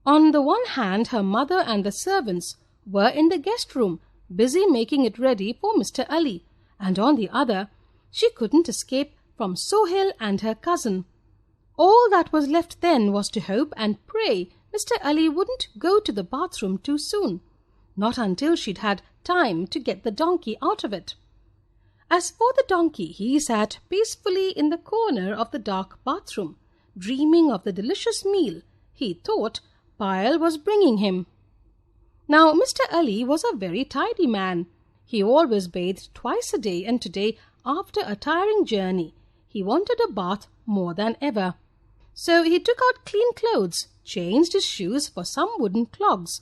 On the one hand, her mother and the servants were in the guest room, busy making it ready for Mr. Ali, and on the other, she couldn't escape from Sohail and her cousin. All that was left then was to hope and pray Mr. Ali wouldn't go to the bathroom too soon, not until she'd had time to get the donkey out of it. As for the donkey, he sat peacefully in the corner of the dark bathroom, dreaming of the delicious meal he thought Payal was bringing him. Now, Mr. Ali was a very tidy man. He always bathed twice a day, and today, after a tiring journey, he wanted a bath more than ever. So he took out clean clothes, changed his shoes for some wooden clogs,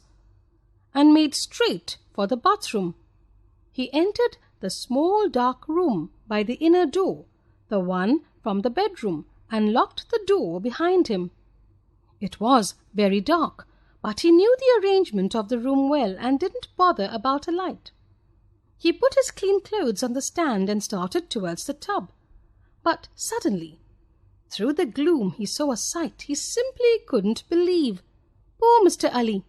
and made straight for the bathroom. He entered the small dark room by the inner door, the one from the bedroom, and locked the door behind him. It was very dark, but he knew the arrangement of the room well and didn't bother about a light. He put his clean clothes on the stand and started towards the tub. But suddenly, through the gloom, he saw a sight he simply couldn't believe. Poor Mr. Ali!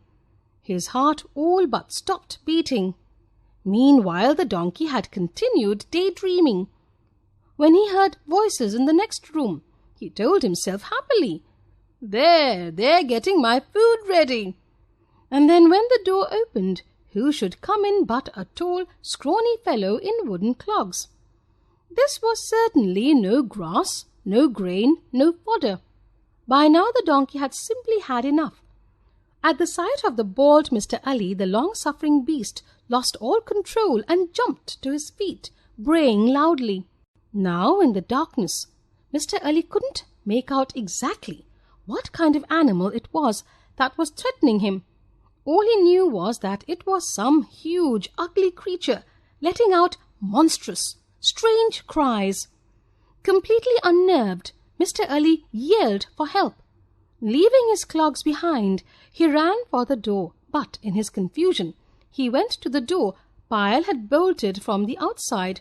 His heart all but stopped beating. Meanwhile, the donkey had continued daydreaming. When he heard voices in the next room, he told himself happily, they're getting my food ready." And then when the door opened, who should come in but a tall, scrawny fellow in wooden clogs. This was certainly no grass, no grain, no fodder. By now the donkey had simply had enough. At the sight of the bald Mr. Ali, the long-suffering beast lost all control and jumped to his feet, braying loudly. Now, in the darkness, Mr. Ali couldn't make out exactly what kind of animal it was that was threatening him. All he knew was that it was some huge, ugly creature letting out monstrous, strange cries. Completely unnerved, Mr. Ali yelled for help. Leaving his clogs behind, he ran for the door, but in his confusion, he went to the door Pyle had bolted from the outside.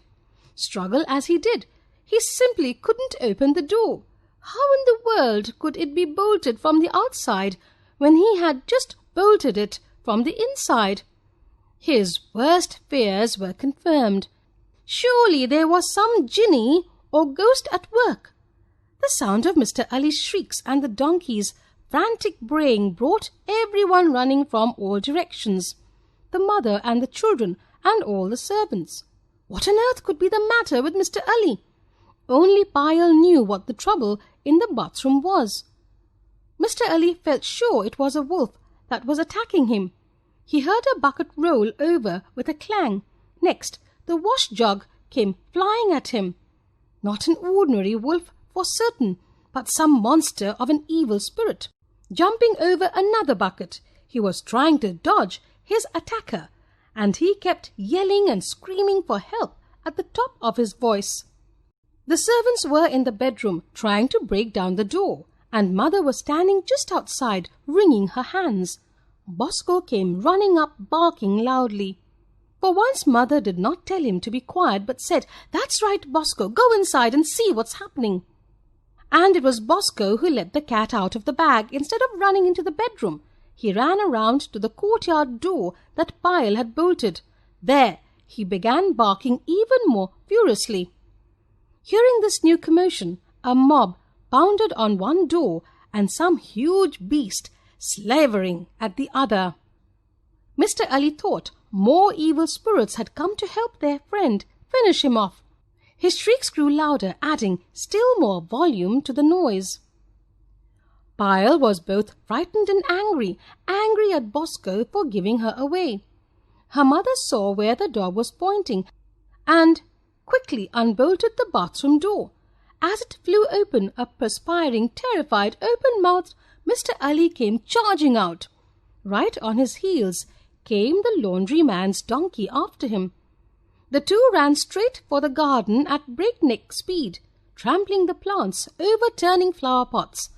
Struggle as he did, he simply couldn't open the door. How in the world could it be bolted from the outside when he had just bolted it from the inside? His worst fears were confirmed. Surely there was some jinni or ghost at work. The sound of Mr. Ali's shrieks and the donkey's frantic braying brought everyone running from all directions, the mother and the children and all the servants. What on earth could be the matter with Mr. Ali? Only Pyle knew what the trouble in the bathroom was. Mr. Ali felt sure it was a wolf that was attacking him. He heard a bucket roll over with a clang. Next, the wash jug came flying at him. Not an ordinary wolf for certain, but some monster of an evil spirit. Jumping over another bucket, he was trying to dodge his attacker, and he kept yelling and screaming for help at the top of his voice. The servants were in the bedroom trying to break down the door, and Mother was standing just outside, wringing her hands. Bosco came running up, barking loudly. For once Mother did not tell him to be quiet, but said, "That's right, Bosco, go inside and see what's happening." And it was Bosco who let the cat out of the bag. Instead of running into the bedroom, he ran around to the courtyard door that Pyle had bolted. There he began barking even more furiously. Hearing this new commotion, a mob pounded on one door and some huge beast slavering at the other. Mr. Ali thought more evil spirits had come to help their friend finish him off. His shrieks grew louder, adding still more volume to the noise. Pyle was both frightened and angry at Bosco for giving her away. Her mother saw where the dog was pointing and quickly unbolted the bathroom door. As it flew open, a perspiring, terrified, open-mouthed Mr. Ali came charging out. Right on his heels came the laundryman's donkey after him. The two ran straight for the garden at breakneck speed, trampling the plants, overturning flower pots.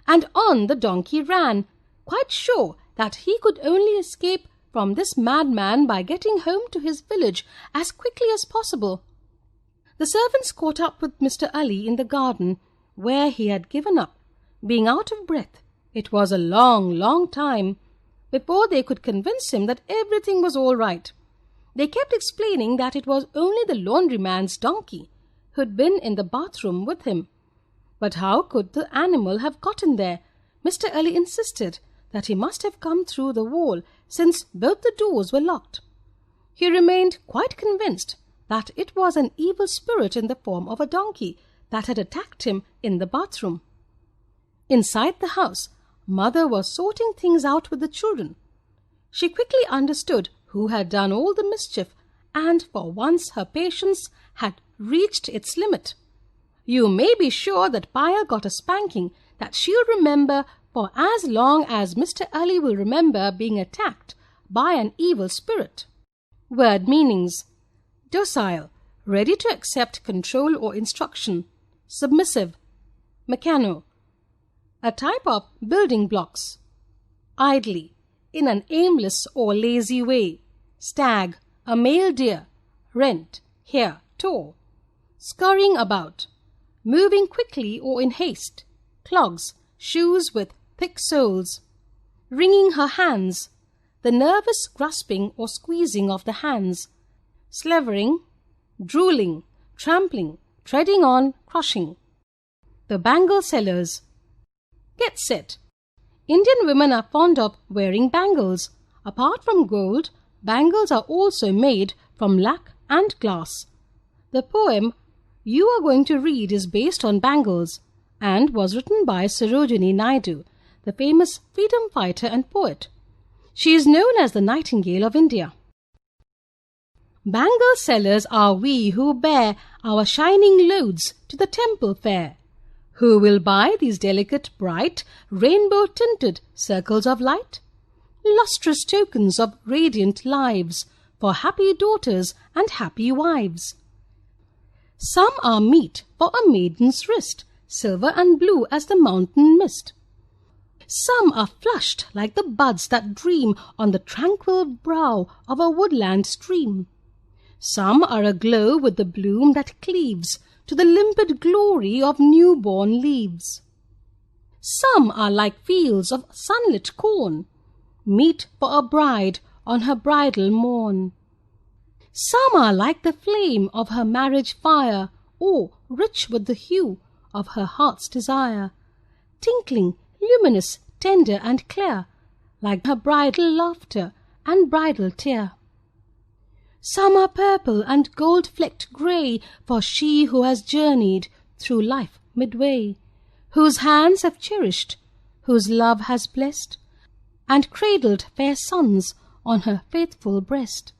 And on the donkey ran, quite sure that he could only escape from this madman by getting home to his village as quickly as possible. The servants caught up with Mr. Ali in the garden, where he had given up, being out of breath. It was a long, long time before they could convince him that everything was all right. They kept explaining that it was only the laundryman's donkey who'd been in the bathroom with him. But how could the animal have gotten there? Mr. Ali insisted that he must have come through the wall, since both the doors were locked. He remained quite convinced that it was an evil spirit in the form of a donkey that had attacked him in the bathroom. Inside the house, Mother was sorting things out with the children. She quickly understood who had done all the mischief, and for once her patience had reached its limit. You may be sure that Pyle got a spanking that she'll remember for as long as Mr. Ali will remember being attacked by an evil spirit. Word meanings: docile, ready to accept control or instruction. submissive, meccano, a type of building blocks. Idly, in an aimless or lazy way, stag, a male deer, rent, hare, tow, scurrying about, moving quickly or in haste, clogs, shoes with thick soles, wringing her hands, the nervous grasping or squeezing of the hands, slavering, drooling, trampling, treading on, crushing. The bangle sellers. Get set. Indian women are fond of wearing bangles. Apart from gold, bangles are also made from lac and glass. The poem you are going to read is based on bangles and was written by Sarojini Naidu, the famous freedom fighter and poet. She is known as the Nightingale of India. Bangle sellers are we who bear our shining loads to the temple fair. Who will buy these delicate, bright, rainbow-tinted circles of light? Lustrous tokens of radiant lives for happy daughters and happy wives. Some are meet for a maiden's wrist, silver and blue as the mountain mist. Some are flushed like the buds that dream on the tranquil brow of a woodland stream. Some are aglow with the bloom that cleaves to the limpid glory of newborn leaves. Some are like fields of sunlit corn, meet for a bride on her bridal morn. Some are like the flame of her marriage fire, or rich with the hue of her heart's desire, tinkling, luminous, tender and clear, like her bridal laughter and bridal tear. Some are purple and gold-flecked grey for she who has journeyed through life midway, whose hands have cherished, whose love has blessed, and cradled fair sons on her faithful breast,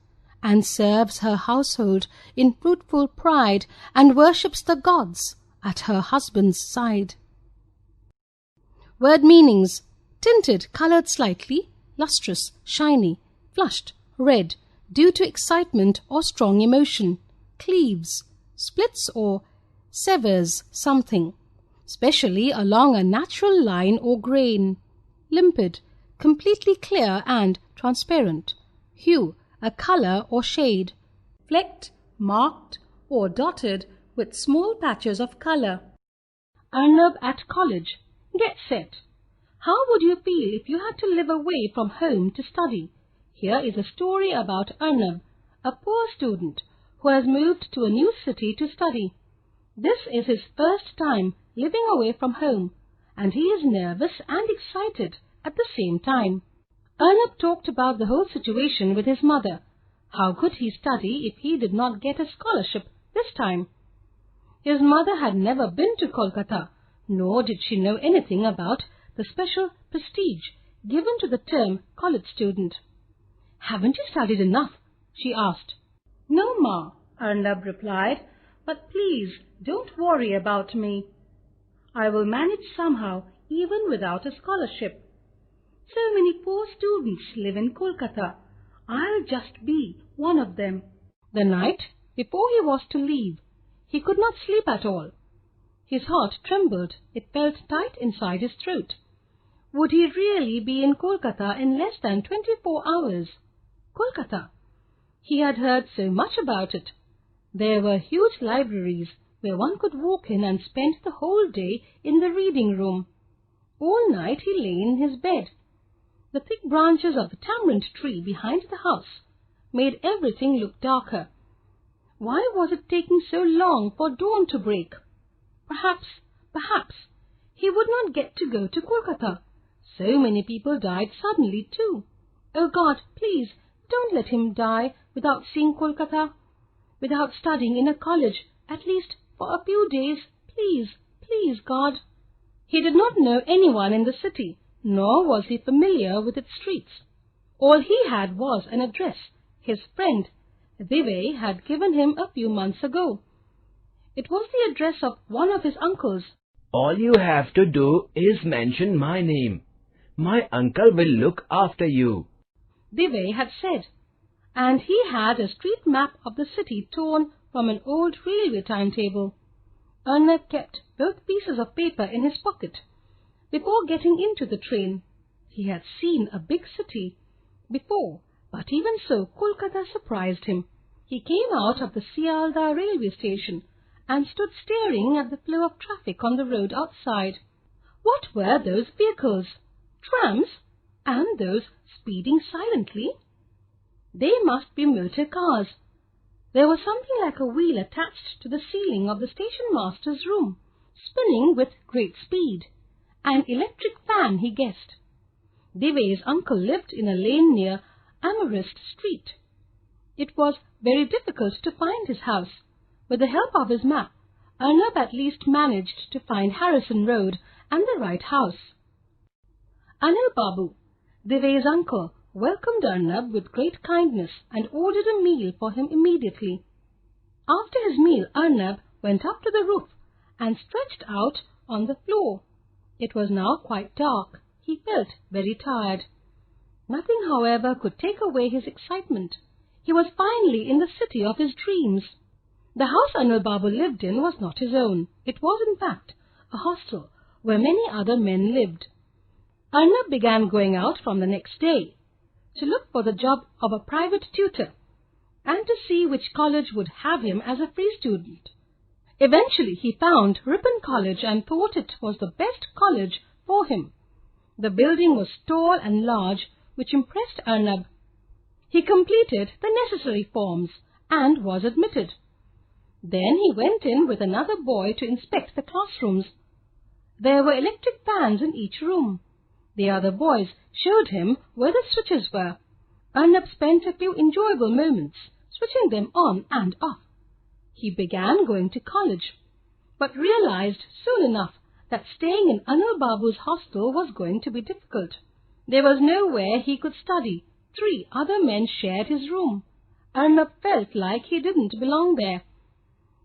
and serves her household in fruitful pride, and worships the gods at her husband's side. Word meanings: tinted, coloured slightly, lustrous, shiny, flushed, red, due to excitement or strong emotion, cleaves, splits or severs something, specially along a natural line or grain, limpid, completely clear and transparent, hue, a colour or shade, flecked, marked or dotted with small patches of colour. Arnab at college. Get set. How would you feel if you had to live away from home to study? Here is a story about Anand, a poor student who has moved to a new city to study. This is his first time living away from home, and he is nervous and excited at the same time. Arnab talked about the whole situation with his mother. How could he study if he did not get a scholarship this time? His mother had never been to Kolkata, nor did she know anything about the special prestige given to the term college student. "Haven't you studied enough?" she asked. "No, Ma," Arnab replied, "but please don't worry about me. I will manage somehow even without a scholarship. So many poor students live in Kolkata. I'll just be one of them." The night before he was to leave, he could not sleep at all. His heart trembled. It felt tight inside his throat. Would he really be in Kolkata in less than 24 hours? Kolkata. He had heard so much about it. There were huge libraries where one could walk in and spend the whole day in the reading room. All night he lay in his bed. The thick branches of the tamarind tree behind the house made everything look darker. Why was it taking so long for dawn to break? Perhaps, he would not get to go to Kolkata. So many people died suddenly too. Oh God, please, don't let him die without seeing Kolkata, without studying in a college, at least for a few days. Please, please, God. He did not know anyone in the city, nor was he familiar with its streets. All he had was an address his friend Divey had given him a few months ago. It was the address of one of his uncles. "All you have to do is mention my name. My uncle will look after you," Divey had said, and he had a street map of the city torn from an old railway timetable. Arnab kept both pieces of paper in his pocket. Before getting into the train, he had seen a big city before, but even so, Kolkata surprised him. He came out of the Sialda railway station and stood staring at the flow of traffic on the road outside. What were those vehicles? Trams? And those speeding silently? They must be motor cars. There was something like a wheel attached to the ceiling of the station master's room, spinning with great speed. An electric fan, he guessed. Divey's uncle lived in a lane near Amherst Street. It was very difficult to find his house. With the help of his map, Arnab at least managed to find Harrison Road and the right house. Anil Babu, Divey's uncle, welcomed Arnab with great kindness and ordered a meal for him immediately. After his meal, Arnab went up to the roof and stretched out on the floor. It was now quite dark. He felt very tired. Nothing, however, could take away his excitement. He was finally in the city of his dreams. The house Anil Babu lived in was not his own. It was, in fact, a hostel where many other men lived. Arnab began going out from the next day to look for the job of a private tutor and to see which college would have him as a free student. Eventually he found Ripon College and thought it was the best college for him. The building was tall and large, which impressed Arnab. He completed the necessary forms and was admitted. Then he went in with another boy to inspect the classrooms. There were electric fans in each room. The other boys showed him where the switches were. Arnab spent a few enjoyable moments switching them on and off. He began going to college, but realized soon enough that staying in Anil Babu's hostel was going to be difficult. There was nowhere he could study. 3 other men shared his room. Arnab felt like he didn't belong there.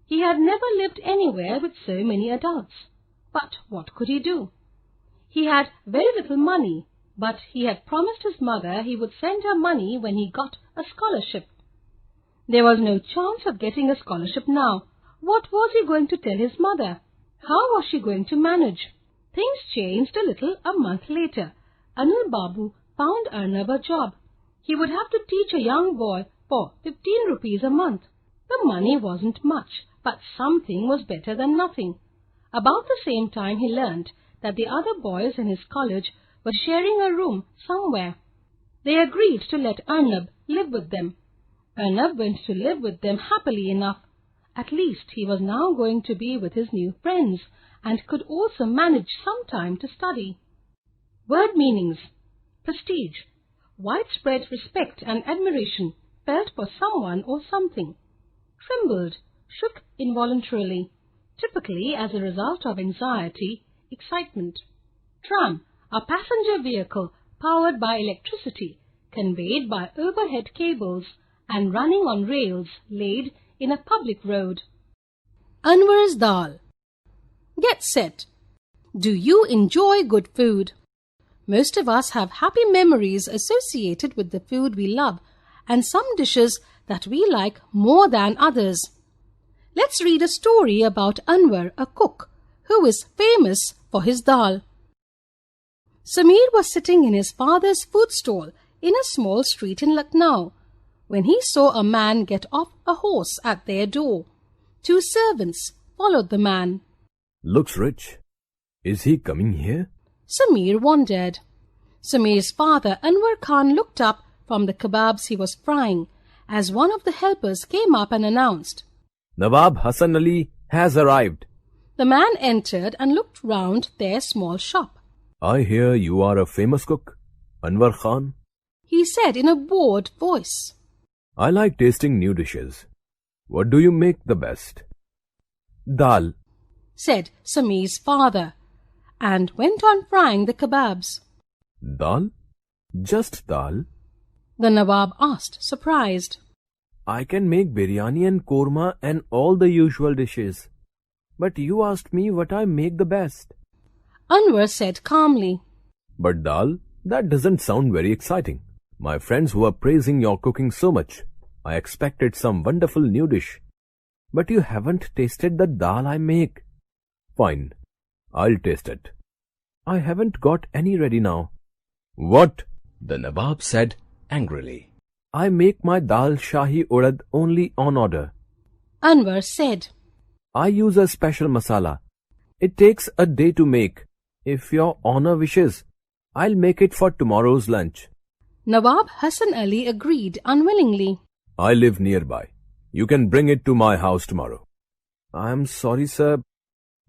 He had never lived anywhere with so many adults. But what could he do? He had very little money, but he had promised his mother he would send her money when he got a scholarship. There was no chance of getting a scholarship now. What was he going to tell his mother? How was she going to manage? Things changed a little a month later. Anil Babu found Arnab a job. He would have to teach a young boy for 15 rupees a month. The money wasn't much, but something was better than nothing. About the same time he learned that the other boys in his college were sharing a room somewhere. They agreed to let Arnab live with them. Arnab went to live with them happily enough. At least he was now going to be with his new friends and could also manage some time to study. Word meanings: prestige, widespread respect and admiration felt for someone or something. Trembled, shook involuntarily, typically as a result of anxiety, excitement. Tram, a passenger vehicle powered by electricity, conveyed by overhead cables and running on rails laid in a public road. Anwar's Dal. Get set. Do you enjoy good food? Most of us have happy memories associated with the food we love and some dishes that we like more than others. Let's read a story about Anwar, a cook, who is famous for his dal. Samir was sitting in his father's food stall in a small street in Lucknow when he saw a man get off a horse at their door. 2 servants followed the man. Looks rich. Is he coming here? Samir wondered. Samir's father, Anwar Khan, looked up from the kebabs he was frying as one of the helpers came up and announced, Nawab Hassan Ali has arrived. The man entered and looked round their small shop. I hear you are a famous cook, Anwar Khan, he said in a bored voice. I like tasting new dishes. What do you make the best? Dal, said Samir's father, and went on frying the kebabs. Dal? Just dal? The Nawab asked, surprised. I can make biryani and korma and all the usual dishes. But you asked me what I make the best. Anwar said calmly. But dal? That doesn't sound very exciting. My friends were praising your cooking so much. I expected some wonderful new dish. But you haven't tasted the dal I make. Fine. I'll taste it. I haven't got any ready now. What? The Nawab said angrily. I make my dal shahi urad only on order. Anwar said. I use a special masala. It takes a day to make. If your honor wishes, I'll make it for tomorrow's lunch. Nawab Hasan Ali agreed unwillingly. I live nearby. You can bring it to my house tomorrow. I am sorry, sir.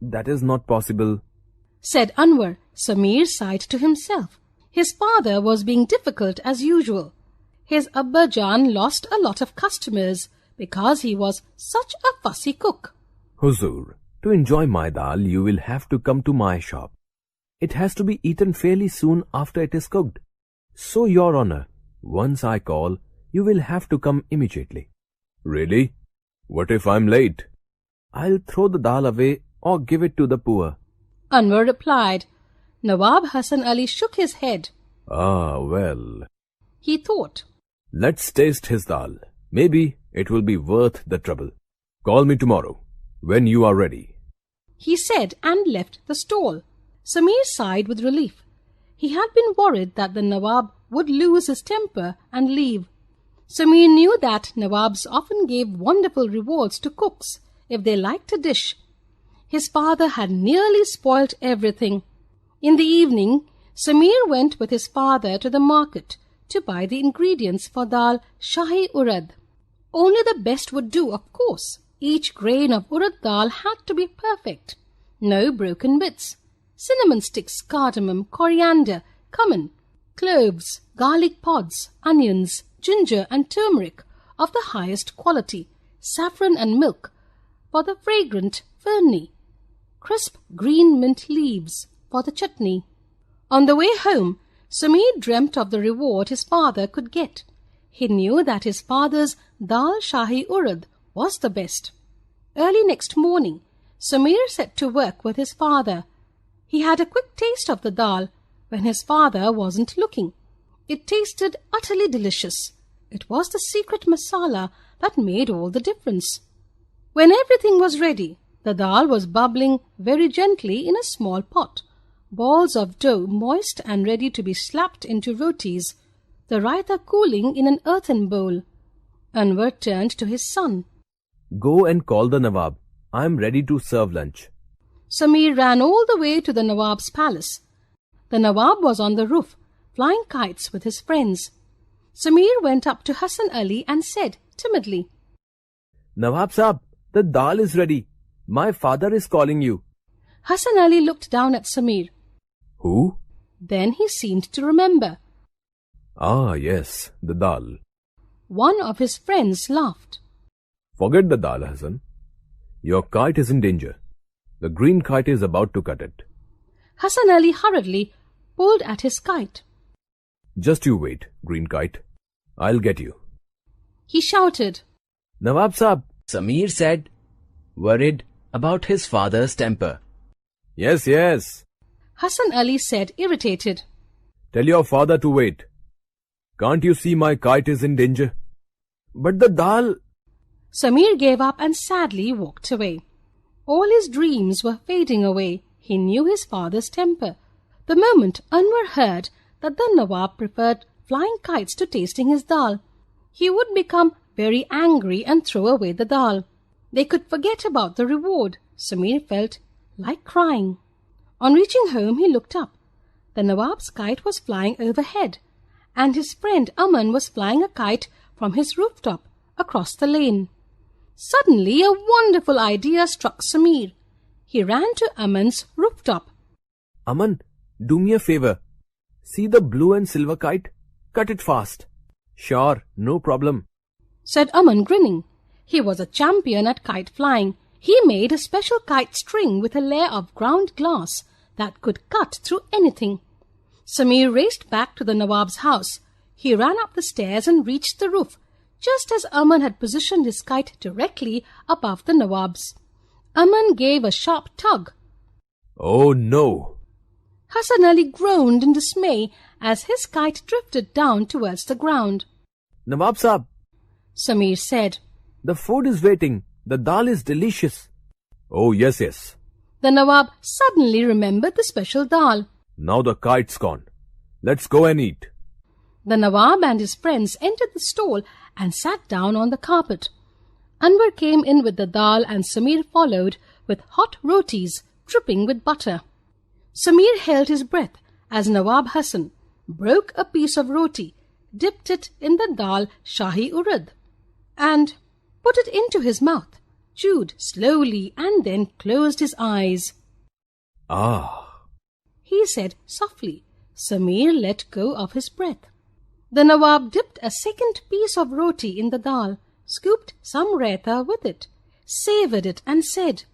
That is not possible, said Anwar. Samir sighed to himself. His father was being difficult as usual. His Abba Jan lost a lot of customers because he was such a fussy cook. Huzur, to enjoy my dal, you will have to come to my shop. It has to be eaten fairly soon after it is cooked. So, Your Honor, once I call, you will have to come immediately. Really? What if I'm late? I'll throw the dal away or give it to the poor. Anwar replied. Nawab Hasan Ali shook his head. Ah, well. He thought. Let's taste his dal. Maybe it will be worth the trouble. Call me tomorrow, when you are ready, he said and left the stall. Samir sighed with relief. He had been worried that the Nawab would lose his temper and leave. Samir knew that Nawabs often gave wonderful rewards to cooks if they liked a dish. His father had nearly spoilt everything. In the evening, Samir went with his father to the market to buy the ingredients for dal shahi urad. Only the best would do, of course. Each grain of urad dal had to be perfect. No broken bits. Cinnamon sticks, cardamom, coriander, cumin, cloves, garlic pods, onions, ginger and turmeric of the highest quality, saffron and milk for the fragrant ferny, crisp green mint leaves for the chutney. On the way home, Samir dreamt of the reward his father could get. He knew that his father's dal shahi urad was the best. Early next morning, Samir set to work with his father. He had a quick taste of the dal when his father wasn't looking. It tasted utterly delicious. It was the secret masala that made all the difference. When everything was ready, the dal was bubbling very gently in a small pot. Balls of dough moist and ready to be slapped into rotis, the raita cooling in an earthen bowl. Anwar turned to his son. Go and call the Nawab. I am ready to serve lunch. Samir ran all the way to the Nawab's palace. The Nawab was on the roof, flying kites with his friends. Samir went up to Hasan Ali and said timidly, Nawab Sahab, the dal is ready. My father is calling you. Hasan Ali looked down at Samir. Who? Then he seemed to remember. Ah, yes, the dal. One of his friends laughed. Forget the dal, Hasan. Your kite is in danger. The green kite is about to cut it. Hasan Ali hurriedly pulled at his kite. Just you wait, green kite. I'll get you. He shouted. Nawab Sahab, Samir said, worried about his father's temper. Yes, yes. Hasan Ali said, irritated. Tell your father to wait. Can't you see my kite is in danger? But the dal... Samir gave up and sadly walked away. All his dreams were fading away. He knew his father's temper. The moment Anwar heard that the Nawab preferred flying kites to tasting his dal, he would become very angry and throw away the dal. They could forget about the reward. Samir felt like crying. On reaching home, he looked up. The Nawab's kite was flying overhead, and his friend Aman was flying a kite from his rooftop across the lane. Suddenly, a wonderful idea struck Samir. He ran to Aman's rooftop. Aman, do me a favor. See the blue and silver kite? Cut it fast. Sure, no problem, said Aman, grinning. He was a champion at kite flying. He made a special kite string with a layer of ground glass that could cut through anything. Samir raced back to the Nawab's house. He ran up the stairs and reached the roof, just as Aman had positioned his kite directly above the Nawab's. Aman gave a sharp tug. Oh no! Hasan Ali groaned in dismay as his kite drifted down towards the ground. Nawab Sahab, Samir said. The food is waiting. The dal is delicious. Oh, yes, yes. The Nawab suddenly remembered the special dal. Now the kite's gone. Let's go and eat. The Nawab and his friends entered the stall and sat down on the carpet. Anwar came in with the dal and Samir followed with hot rotis dripping with butter. Samir held his breath as Nawab Hassan broke a piece of roti, dipped it in the dal shahi urad, and put it into his mouth, chewed slowly and then closed his eyes. Ah, He said softly. Samir let go of his breath. The Nawab dipped a second piece of roti in the dal, scooped some raita with it, savoured it and said,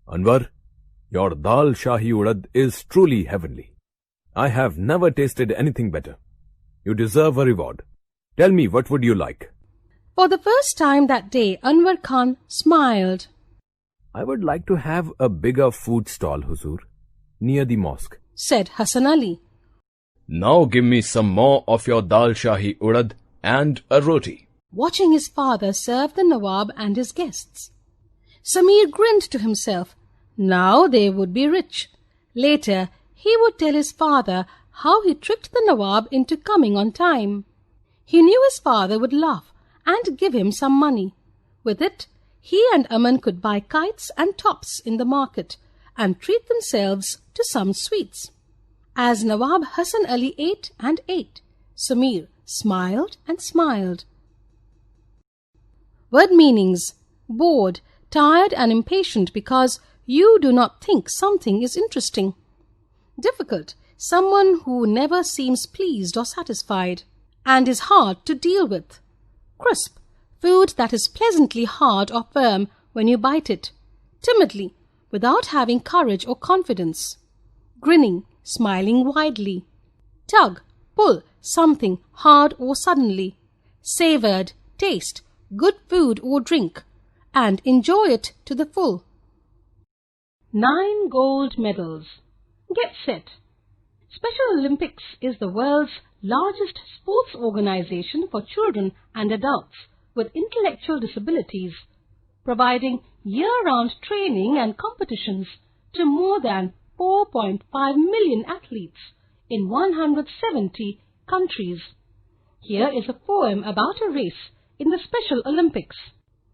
Anwar, your dal shahi urad is truly heavenly. I have never tasted anything better. You deserve a reward. Tell me, what would you like? For the first time that day, Anwar Khan smiled. I would like to have a bigger food stall, Huzur, near the mosque. Said Hassan Ali. Now give me some more of your dal shahi urad and a roti. Watching his father serve the Nawab and his guests. Samir grinned to himself. Now they would be rich. Later, he would tell his father how he tricked the Nawab into coming on time. He knew his father would laugh and give him some money. With it, he and Aman could buy kites and tops in the market and treat themselves to some sweets. As Nawab Hassan Ali ate and ate, Samir smiled and smiled. Word meanings: bored, tired and impatient because you do not think something is interesting. Difficult, someone who never seems pleased or satisfied and is hard to deal with. Crisp, food that is pleasantly hard or firm when you bite it. Timidly, without having courage or confidence. Grinning, smiling widely. Tug, pull, something hard or suddenly. Savoured, taste, good food or drink, and enjoy it to the full. 9 gold medals. Get set. Special Olympics is the world's largest sports organization for children and adults with intellectual disabilities, providing year-round training and competitions to more than 4.5 million athletes in 170 countries. Here is a poem about a race in the Special Olympics.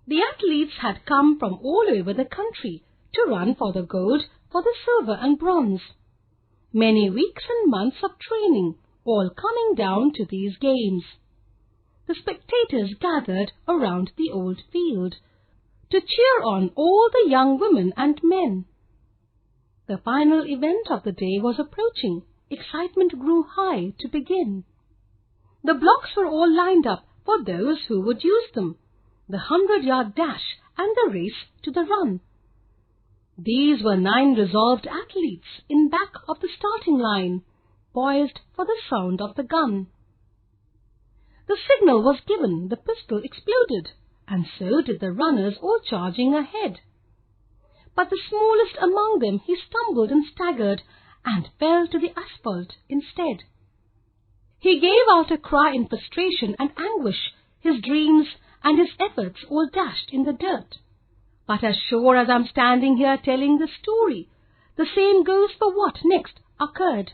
The athletes had come from all over the country to run for the gold, for the silver and bronze. Many weeks and months of training, all coming down to these games. The spectators gathered around the old field to cheer on all the young women and men. The final event of the day was approaching. Excitement grew high to begin. The blocks were all lined up for those who would use them, the 100-yard dash and the race to the run. These were 9 resolved athletes in back of the starting line, poised for the sound of the gun. The signal was given, the pistol exploded, and so did the runners all charging ahead. But the smallest among them, he stumbled and staggered, and fell to the asphalt instead. He gave out a cry in frustration and anguish, his dreams and his efforts all dashed in the dirt. But as sure as I'm standing here telling the story, the same goes for what next occurred.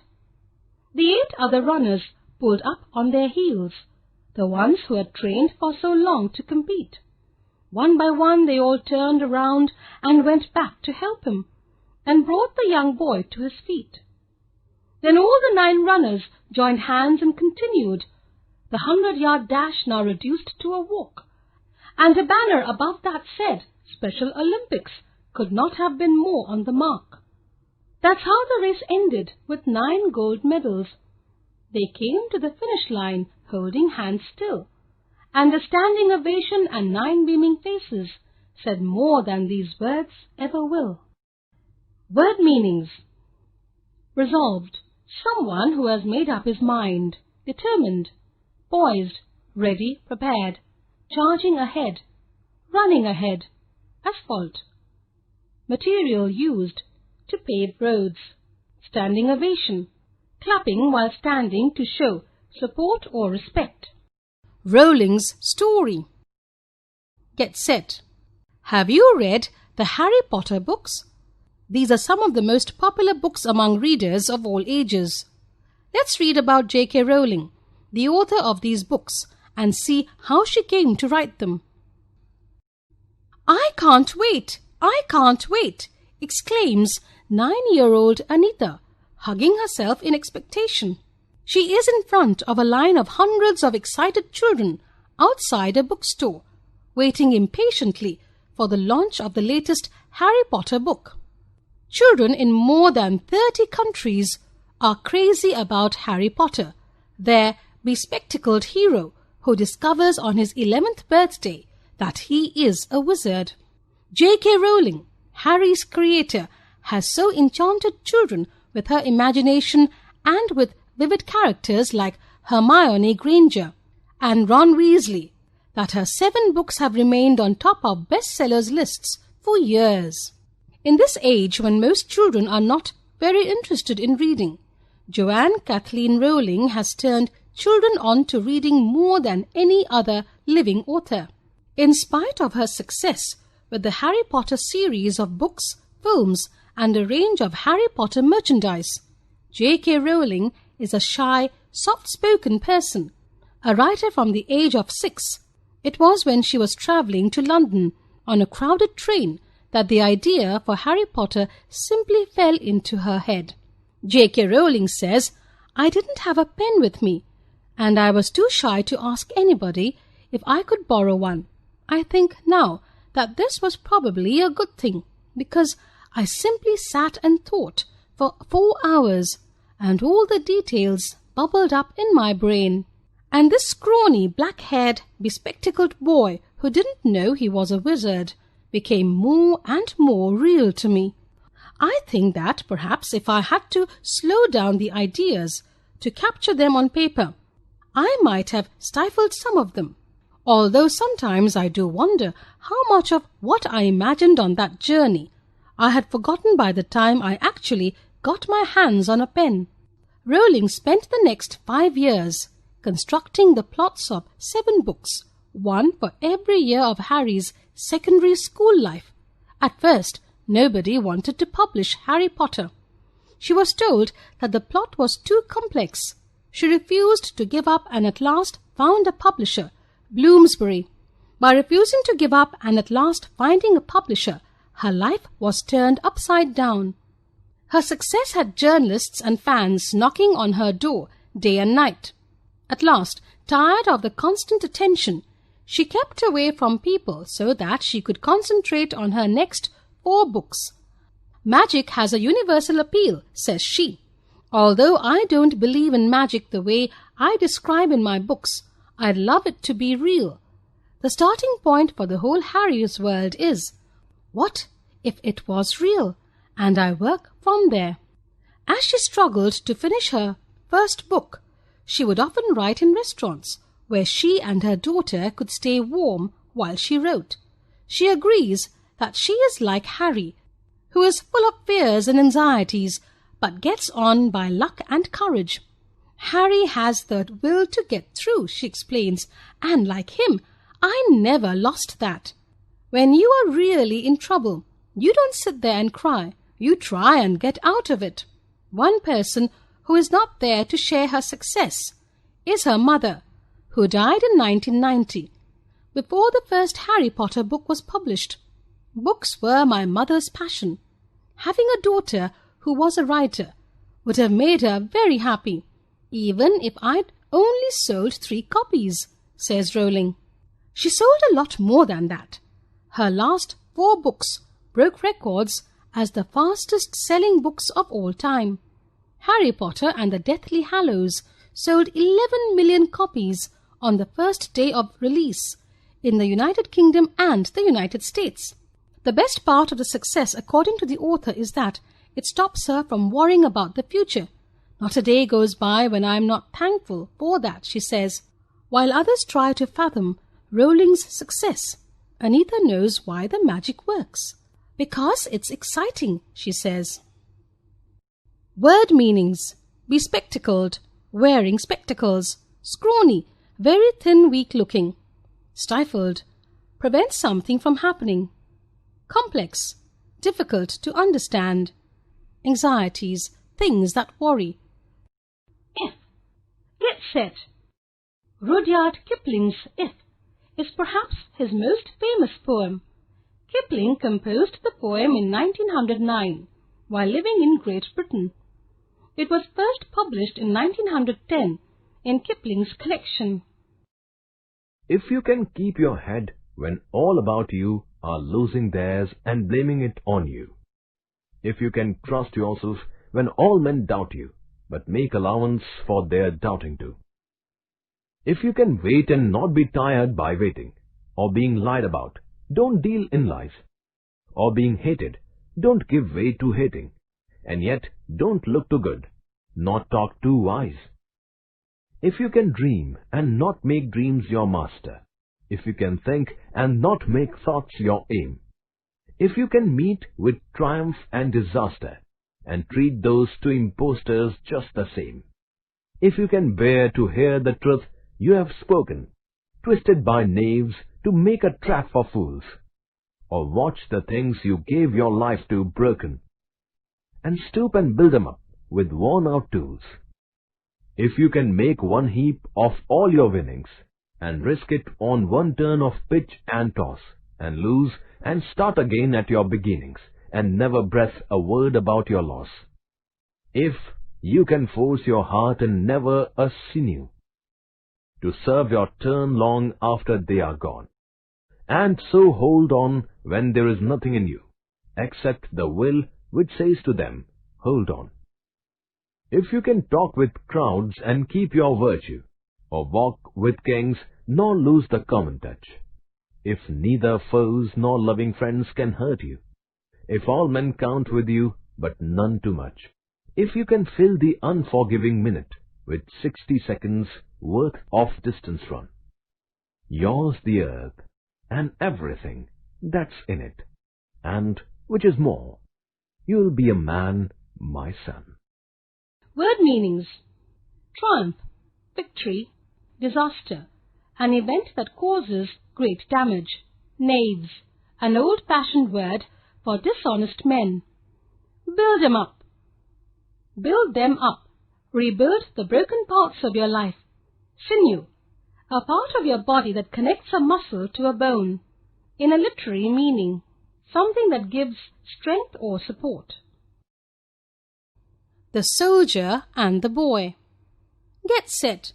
The 8 other runners pulled up on their heels, the ones who had trained for so long to compete. One by one they all turned around and went back to help him, and brought the young boy to his feet. Then all the 9 runners joined hands and continued, the 100-yard dash now reduced to a walk, and a banner above that said, Special Olympics could not have been more on the mark. That's how the race ended, with 9 gold medals. They came to the finish line holding hands still, and the standing ovation and 9 beaming faces said more than these words ever will. Word meanings: resolved, someone who has made up his mind, determined, poised, ready, prepared, charging ahead, running ahead, asphalt. Material used to pave roads. Standing ovation, clapping while standing to show support or respect. Rowling's story. Get set. Have you read the Harry Potter books? These are some of the most popular books among readers of all ages. Let's read about J.K. Rowling, the author of these books, and see how she came to write them. "I can't wait! I can't wait!" exclaims 9-year-old Anita, hugging herself in expectation. She is in front of a line of hundreds of excited children outside a bookstore, waiting impatiently for the launch of the latest Harry Potter book. Children in more than 30 countries are crazy about Harry Potter, their bespectacled hero who discovers on his 11th birthday that he is a wizard. J.K. Rowling, Harry's creator, has so enchanted children with her imagination and with vivid characters like Hermione Granger and Ron Weasley that her 7 books have remained on top of bestsellers lists for years. In this age when most children are not very interested in reading, Joanne Kathleen Rowling has turned children on to reading more than any other living author. In spite of her success with the Harry Potter series of books, films, and a range of Harry Potter merchandise, J.K. Rowling is a shy, soft-spoken person, a writer from the age of 6. It was when she was travelling to London on a crowded train that the idea for Harry Potter simply fell into her head. J.K. Rowling says, "I didn't have a pen with me, and I was too shy to ask anybody if I could borrow one. I think now that this was probably a good thing, because I simply sat and thought for 4 hours, and all the details bubbled up in my brain. And this scrawny, black-haired, bespectacled boy who didn't know he was a wizard became more and more real to me. I think that perhaps if I had to slow down the ideas to capture them on paper, I might have stifled some of them. Although sometimes I do wonder how much of what I imagined on that journey I had forgotten by the time I actually got my hands on a pen." Rowling spent the next 5 years constructing the plots of 7 books, one for every year of Harry's secondary school life. At first, nobody wanted to publish Harry Potter. She was told that the plot was too complex. She refused to give up and at last found a publisher, Bloomsbury. By refusing to give up and at last finding a publisher, her life was turned upside down. Her success had journalists and fans knocking on her door day and night. At last, tired of the constant attention, she kept away from people so that she could concentrate on her next 4 books. "Magic has a universal appeal," says she. "Although I don't believe in magic the way I describe in my books, I'd love it to be real. The starting point for the whole Harry's world is, what if it was real? And I work from there." As she struggled to finish her first book, she would often write in restaurants where she and her daughter could stay warm while she wrote. She agrees that she is like Harry, who is full of fears and anxieties, but gets on by luck and courage. "Harry has the will to get through," she explains, "and like him, I never lost that. When you are really in trouble, you don't sit there and cry. You try and get out of it." One person who is not there to share her success is her mother, who died in 1990, before the first Harry Potter book was published. "Books were my mother's passion. Having a daughter who was a writer would have made her very happy, even if I'd only sold 3 copies, says Rowling. She sold a lot more than that. Her last 4 books broke records as the fastest-selling books of all time. Harry Potter and the Deathly Hallows sold 11 million copies on the first day of release in the United Kingdom and the United States. The best part of the success, according to the author, is that it stops her from worrying about the future. Not a day goes by when I am not thankful for that, she says. While others try to fathom Rowling's success, Anita knows why the magic works. Because it's exciting, she says. Word meanings: bespectacled, wearing spectacles; scrawny, very thin, weak-looking; stifled, prevent something from happening; complex, difficult to understand. Anxieties, things that worry. If. Get set. Rudyard Kipling's If is perhaps his most famous poem. Kipling composed the poem in 1909 while living in Great Britain. It was first published in 1910 in Kipling's collection. If you can keep your head when all about you are losing theirs and blaming it on you. If you can trust yourself when all men doubt you, but make allowance for their doubting too. If you can wait and not be tired by waiting, or being lied about, don't deal in lies. Or being hated, don't give way to hating. And yet, don't look too good, not talk too wise. If you can dream and not make dreams your master, if you can think and not make thoughts your aim, if you can meet with triumph and disaster, and treat those two impostors just the same, if you can bear to hear the truth you have spoken, twisted by knaves to make a trap for fools, or watch the things you gave your life to broken, and stoop and build them up with worn-out tools. If you can make one heap of all your winnings, and risk it on one turn of pitch and toss, and lose and start again at your beginnings, and never breath a word about your loss. If you can force your heart and never a sinew, to serve your turn long after they are gone, and so hold on when there is nothing in you, except the will which says to them, hold on. If you can talk with crowds and keep your virtue, or walk with kings nor lose the common touch, if neither foes nor loving friends can hurt you, if all men count with you but none too much, if you can fill the unforgiving minute with 60 seconds worth of distance run, yours the earth and everything that's in it, and which is more, you'll be a man, my son. Word meanings: triumph, victory, disaster, an event that causes great damage. Knaves, an old-fashioned word for dishonest men. Build them up. Build them up. Rebuild the broken parts of your life. Sinew, a part of your body that connects a muscle to a bone. In a literary meaning, something that gives strength or support. The Soldier and the Boy. Get set.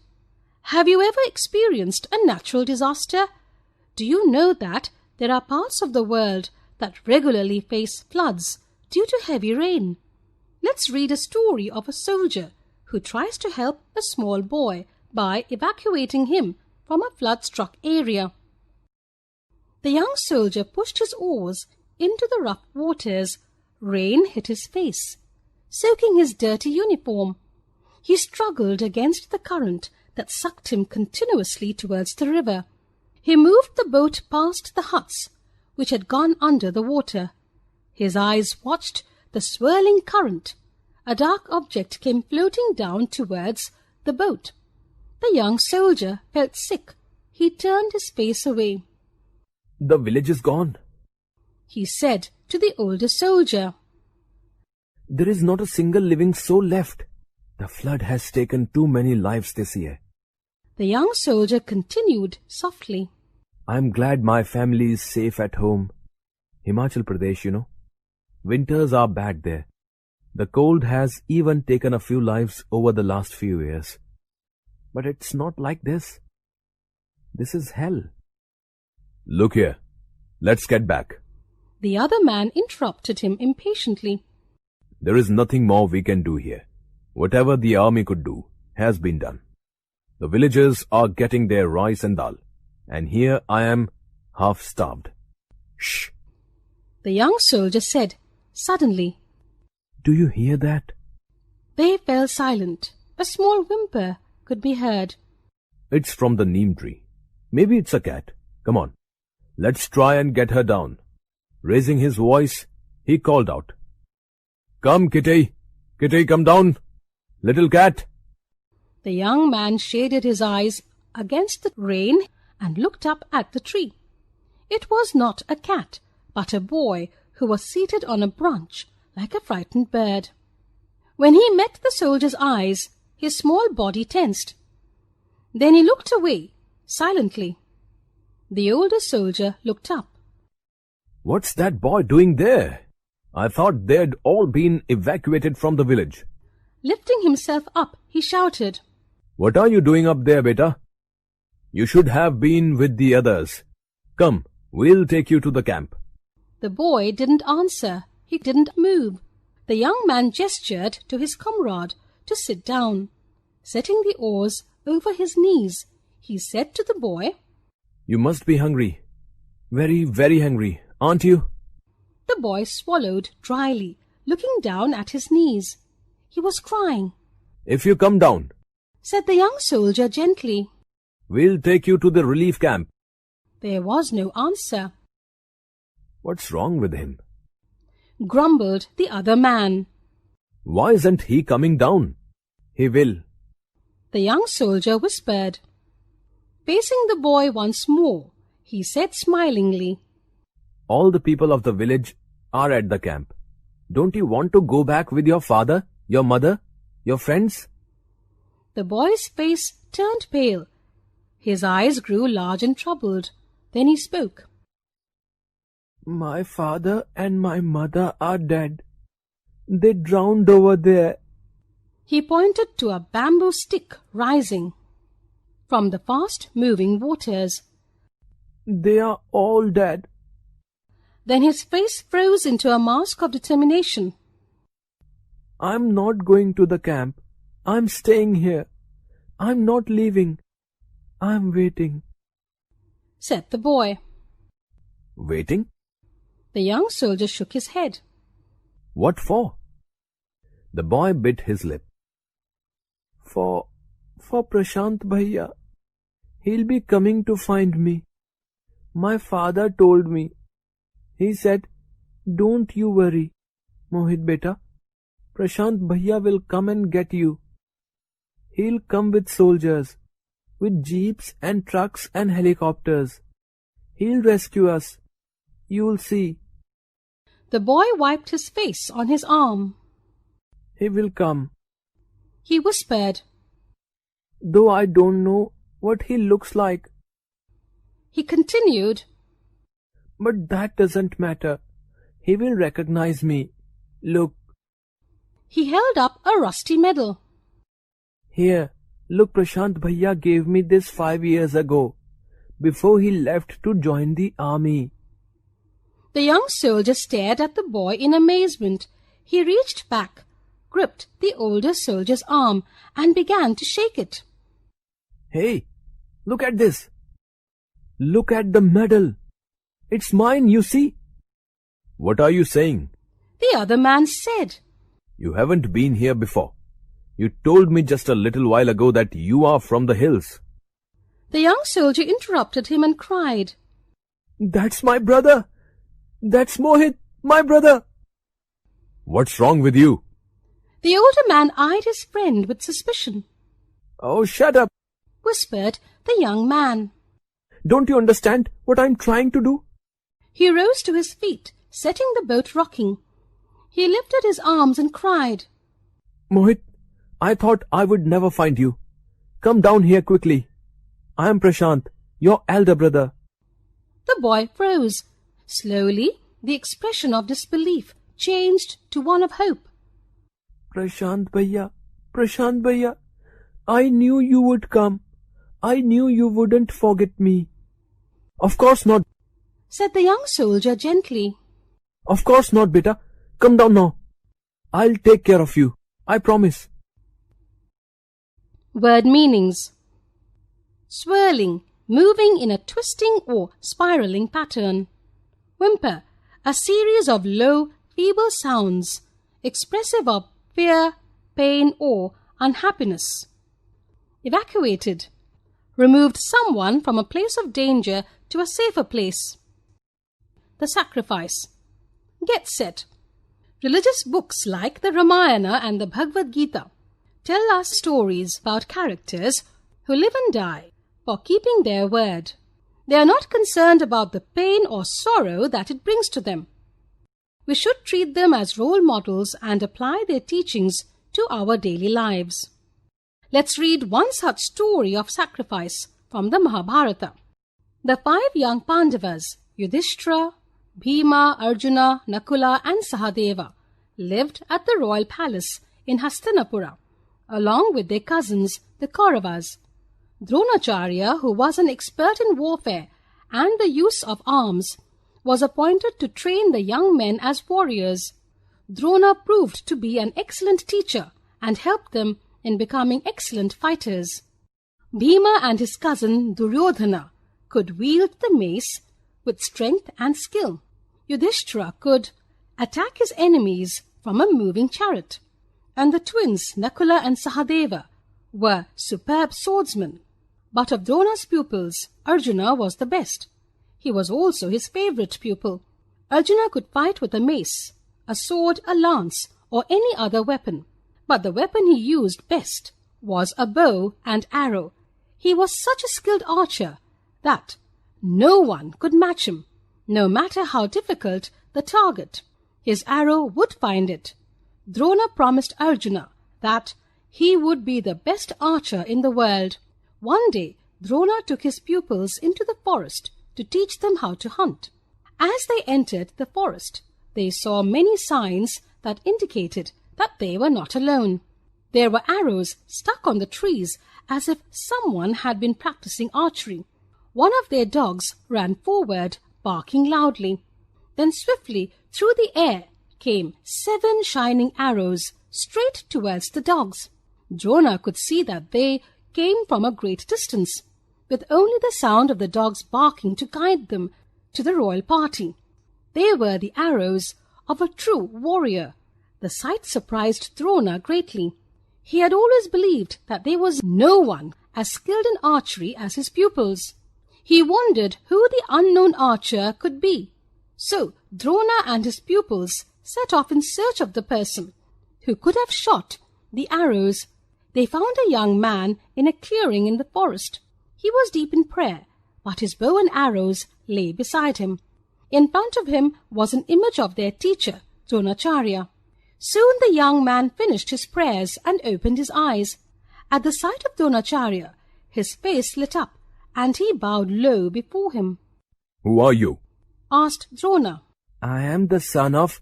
Have you ever experienced a natural disaster? Do you know that there are parts of the world that regularly face floods due to heavy rain? Let's read a story of a soldier who tries to help a small boy by evacuating him from a flood-struck area. The young soldier pushed his oars into the rough waters. Rain hit his face, soaking his dirty uniform. He struggled against the current that sucked him continuously towards the river. He moved the boat past the huts, which had gone under the water. His eyes watched the swirling current. A dark object came floating down towards the boat. The young soldier felt sick. He turned his face away. The village is gone, he said to the older soldier. There is not a single living soul left. The flood has taken too many lives this year. The young soldier continued softly. I'm glad my family is safe at home. Himachal Pradesh, you know. Winters are bad there. The cold has even taken a few lives over the last few years. But it's not like this. This is hell. Look here. Let's get back. The other man interrupted him impatiently. There is nothing more we can do here. Whatever the army could do has been done. The villagers are getting their rice and dal, and here I am half-starved. Shh! The young soldier said, suddenly. Do you hear that? They fell silent. A small whimper could be heard. It's from the neem tree. Maybe it's a cat. Come on. Let's try and get her down. Raising his voice, he called out. Come, Kitty. Kitty, come down. Little cat. The young man shaded his eyes against the rain and looked up at the tree. It was not a cat, but a boy who was seated on a branch like a frightened bird. When he met the soldier's eyes, his small body tensed. Then he looked away, silently. The older soldier looked up. What's that boy doing there? I thought they'd all been evacuated from the village. Lifting himself up, he shouted, What are you doing up there, beta? You should have been with the others. Come, we'll take you to the camp. The boy didn't answer. He didn't move. The young man gestured to his comrade to sit down. Setting the oars over his knees, he said to the boy, You must be hungry. Very, very hungry, aren't you? The boy swallowed dryly, looking down at his knees. He was crying. If you come down, said the young soldier gently. We'll take you to the relief camp. There was no answer. What's wrong with him? Grumbled the other man. Why isn't he coming down? He will. The young soldier whispered. Facing the boy once more, he said smilingly, All the people of the village are at the camp. Don't you want to go back with your father, your mother, your friends? The boy's face turned pale. His eyes grew large and troubled. Then he spoke. My father and my mother are dead. They drowned over there. He pointed to a bamboo stick rising from the fast-moving waters. They are all dead. Then his face froze into a mask of determination. I'm not going to the camp. I'm staying here. I'm not leaving. I'm waiting, said the boy. Waiting? The young soldier shook his head. What for? The boy bit his lip. For Prashant Bhaiya. He'll be coming to find me. My father told me. He said, Don't you worry, Mohit beta. Prashant Bhaiya will come and get you. He'll come with soldiers, with jeeps and trucks and helicopters. He'll rescue us. You'll see. The boy wiped his face on his arm. He will come. He whispered. Though I don't know what he looks like. He continued. But that doesn't matter. He will recognize me. Look. He held up a rusty medal. Here, look, Prashant Bhaiya gave me this 5 years ago, before he left to join the army. The young soldier stared at the boy in amazement. He reached back, gripped the older soldier's arm, and began to shake it. Hey, look at this. Look at the medal. It's mine, you see. What are you saying? The other man said. You haven't been here before. You told me just a little while ago that you are from the hills. The young soldier interrupted him and cried. That's my brother. That's Mohit, my brother. What's wrong with you? The older man eyed his friend with suspicion. Oh, shut up, whispered the young man. Don't you understand what I'm trying to do? He rose to his feet, setting the boat rocking. He lifted his arms and cried. Mohit, I thought I would never find you. Come down here quickly. I am Prashant, your elder brother. The boy froze. Slowly, the expression of disbelief changed to one of hope. Prashant Bhaiya, I knew you would come. I knew you wouldn't forget me. Of course not, said the young soldier gently. Of course not, beta. Come down now. I'll take care of you. I promise. Word meanings. Swirling, moving in a twisting or spiraling pattern. Whimper, a series of low, feeble sounds, expressive of fear, pain, or unhappiness. Evacuated, removed someone from a place of danger to a safer place. The sacrifice. Get set. Religious books like the Ramayana and the Bhagavad Gita tell us stories about characters who live and die for keeping their word. They are not concerned about the pain or sorrow that it brings to them. We should treat them as role models and apply their teachings to our daily lives. Let's read one such story of sacrifice from the Mahabharata. The 5 young Pandavas, Yudhishthira, Bhima, Arjuna, Nakula and Sahadeva, lived at the royal palace in Hastinapura, along with their cousins, the Kauravas. Dronacharya, who was an expert in warfare and the use of arms, was appointed to train the young men as warriors. Drona proved to be an excellent teacher and helped them in becoming excellent fighters. Bhima and his cousin Duryodhana could wield the mace with strength and skill. Yudhishthira could attack his enemies from a moving chariot. And the twins Nakula and Sahadeva were superb swordsmen. But of Drona's pupils, Arjuna was the best. He was also his favorite pupil. Arjuna could fight with a mace, a sword, a lance, or any other weapon. But the weapon he used best was a bow and arrow. He was such a skilled archer that no one could match him, no matter how difficult the target. His arrow would find it. Drona promised Arjuna that he would be the best archer in the world. One day, Drona took his pupils into the forest to teach them how to hunt. As they entered the forest, they saw many signs that indicated that they were not alone. There were arrows stuck on the trees as if someone had been practicing archery. One of their dogs ran forward, barking loudly. Then swiftly through the air came 7 shining arrows straight towards the dogs. Drona could see that they came from a great distance, with only the sound of the dogs barking to guide them to the royal party. They were the arrows of a true warrior. The sight surprised Drona greatly. He had always believed that there was no one as skilled in archery as his pupils. He wondered who the unknown archer could be. So Drona and his pupils set off in search of the person who could have shot the arrows. They found a young man in a clearing in the forest. He was deep in prayer, but his bow and arrows lay beside him. In front of him was an image of their teacher, Dronacharya. Soon the young man finished his prayers and opened his eyes. At the sight of Dronacharya, his face lit up, and he bowed low before him. "Who are you?" asked Drona. I am the son of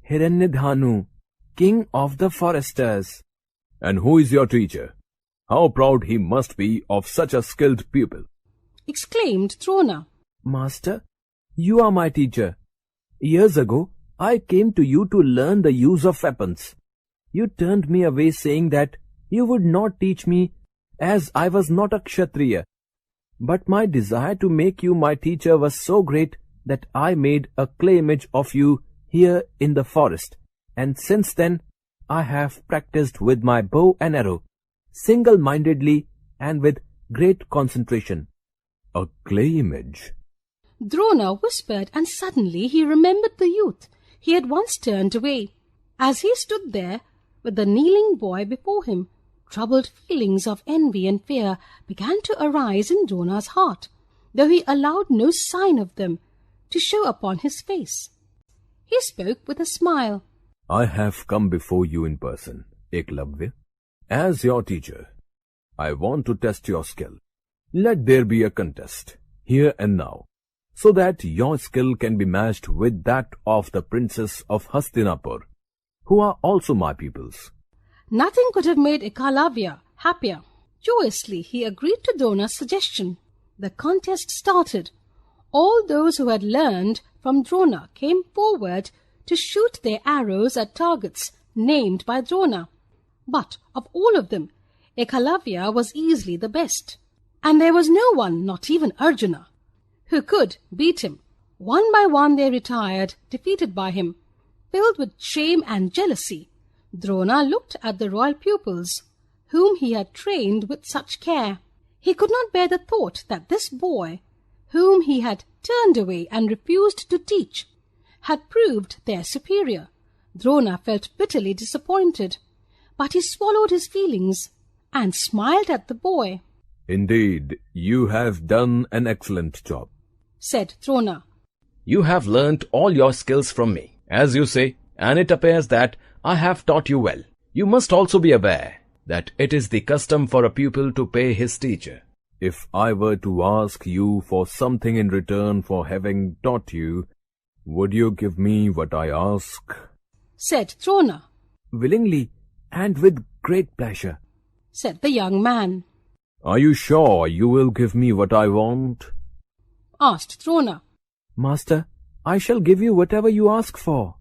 Hiranyadhanu, king of the foresters. "And who is your teacher? How proud he must be of such a skilled pupil!" exclaimed Drona. Master, you are my teacher. Years ago, I came to you to learn the use of weapons. You turned me away saying that you would not teach me as I was not a Kshatriya. But my desire to make you my teacher was so great that I made a clay image of you here in the forest, and since then I have practiced with my bow and arrow, single-mindedly and with great concentration. "A clay image?" Drona whispered, and suddenly he remembered the youth he had once turned away. As he stood there with the kneeling boy before him, troubled feelings of envy and fear began to arise in Drona's heart, though he allowed no sign of them to show upon his face. He spoke with a smile. "I have come before you in person, Eklavya. As your teacher, I want to test your skill. Let there be a contest, here and now, so that your skill can be matched with that of the princes of Hastinapur, who are also my pupils." Nothing could have made Ekalavya happier. Joyously he agreed to Drona's suggestion. The contest started. All those who had learned from Drona came forward to shoot their arrows at targets named by Drona. But of all of them, Ekalavya was easily the best, and there was no one, not even Arjuna, who could beat him. One by one they retired, defeated by him. Filled with shame and jealousy, Drona looked at the royal pupils, whom he had trained with such care. He could not bear the thought that this boy, whom he had turned away and refused to teach, had proved their superior. Drona felt bitterly disappointed, but he swallowed his feelings and smiled at the boy. "Indeed, you have done an excellent job," said Drona. "You have learnt all your skills from me, As you say, and it appears that I have taught you well. You must also be aware that it is the custom for a pupil to pay his teacher. If I were to ask you for something in return for having taught you, would you give me what I ask? Said Drona. Willingly and with great pleasure, Said the young man. Are you sure you will give me what I want? Asked Drona. Master, I shall give you whatever you ask for.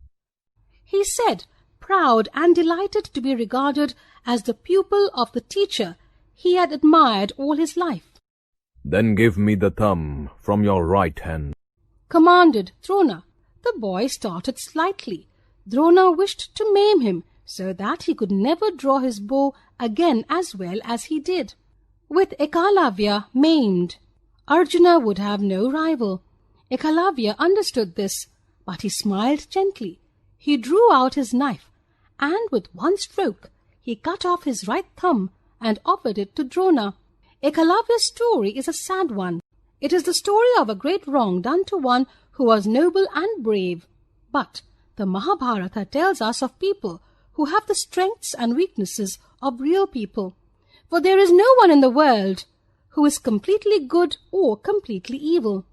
He said, proud and delighted to be regarded as the pupil of the teacher he had admired all his life. Then give me the thumb from your right hand, Commanded Drona. The boy started slightly. Drona wished to maim him so that he could never draw his bow again as well as he did. With Ekalavya maimed, Arjuna would have no rival. Ekalavya understood this, but he smiled gently. He drew out his knife, and with one stroke he cut off his right thumb and offered it to Drona. Ekalavya's story is a sad one. It is the story of a great wrong done to one who was noble and brave. But the Mahabharata tells us of people who have the strengths and weaknesses of real people. For there is no one in the world who is completely good or completely evil.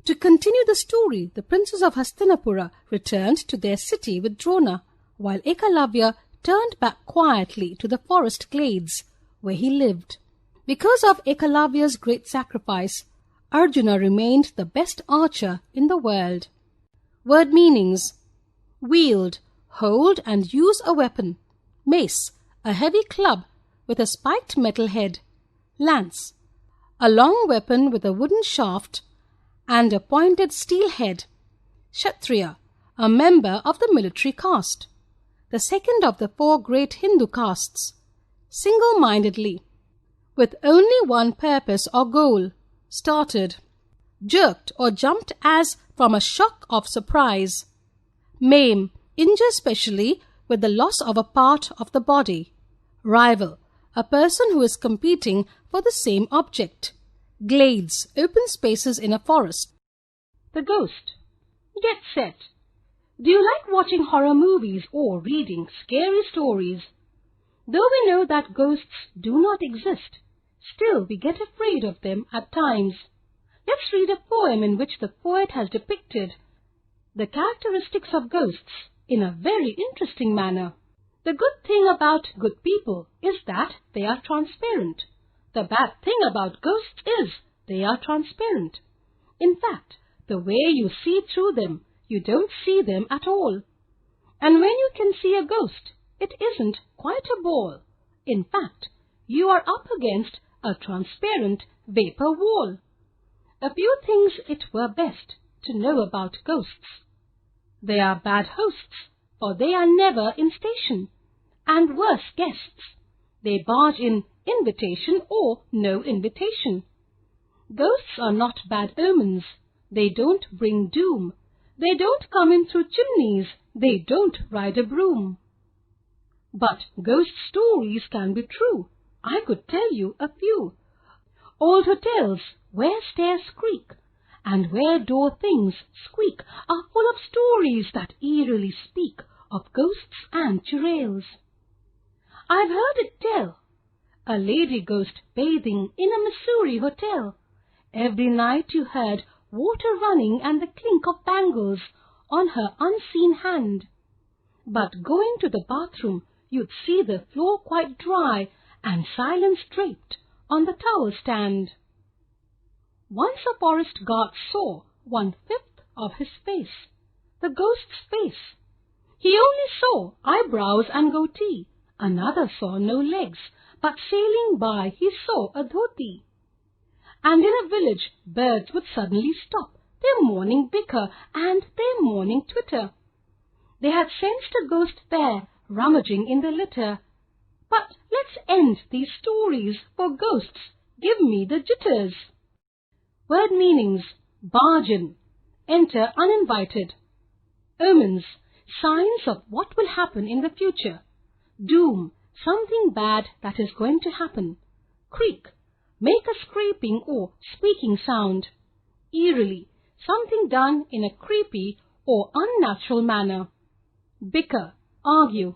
To continue the story, the princes of Hastinapura returned to their city with Drona, while Ekalavya turned back quietly to the forest glades where he lived. Because of Ekalavya's great sacrifice, Arjuna remained the best archer in the world. Word meanings: wield, hold and use a weapon. Mace, a heavy club with a spiked metal head. Lance, a long weapon with a wooden shaft and a pointed steel head. Kshatriya, a member of the military caste, the second of the 4 great Hindu castes. Single-mindedly, with only one purpose or goal. Started, jerked or jumped as from a shock of surprise. Maim, injure specially with the loss of a part of the body. Rival, a person who is competing for the same object. Glades, open spaces in a forest. The ghost. Get set. Do you like watching horror movies or reading scary stories? Though we know that ghosts do not exist, still we get afraid of them at times. Let's read a poem in which the poet has depicted the characteristics of ghosts in a very interesting manner. The good thing about good people is that they are transparent. The bad thing about ghosts is they are transparent. In fact, the way you see through them, you don't see them at all. And when you can see a ghost, it isn't quite a ball. In fact, you are up against a transparent vapor wall. A few things it were best to know about ghosts. They are bad hosts, for they are never in station, and worse guests. They barge in invitation or no invitation. Ghosts are not bad omens. They don't bring doom. They don't come in through chimneys. They don't ride a broom. But ghost stories can be true. I could tell you a few. Old hotels where stairs creak and where door things squeak are full of stories that eerily speak of ghosts and churales. I've heard it tell, a lady ghost bathing in a Missouri hotel. Every night you heard water running and the clink of bangles on her unseen hand. But going to the bathroom, you'd see the floor quite dry and silence draped on the towel stand. Once a forest guard saw 1/5 of his face, the ghost's face. He only saw eyebrows and goatee. Another saw no legs, but sailing by he saw a dhoti. And in a village birds would suddenly stop their morning bicker and their morning twitter. They had sensed a ghost there rummaging in the litter. But let's end these stories, for ghosts give me the jitters. Word meanings: barge in, enter uninvited. Omens, signs of what will happen in the future. Doom, something bad that is going to happen. Creak, make a scraping or squeaking sound. Eerily, something done in a creepy or unnatural manner. bicker, argue.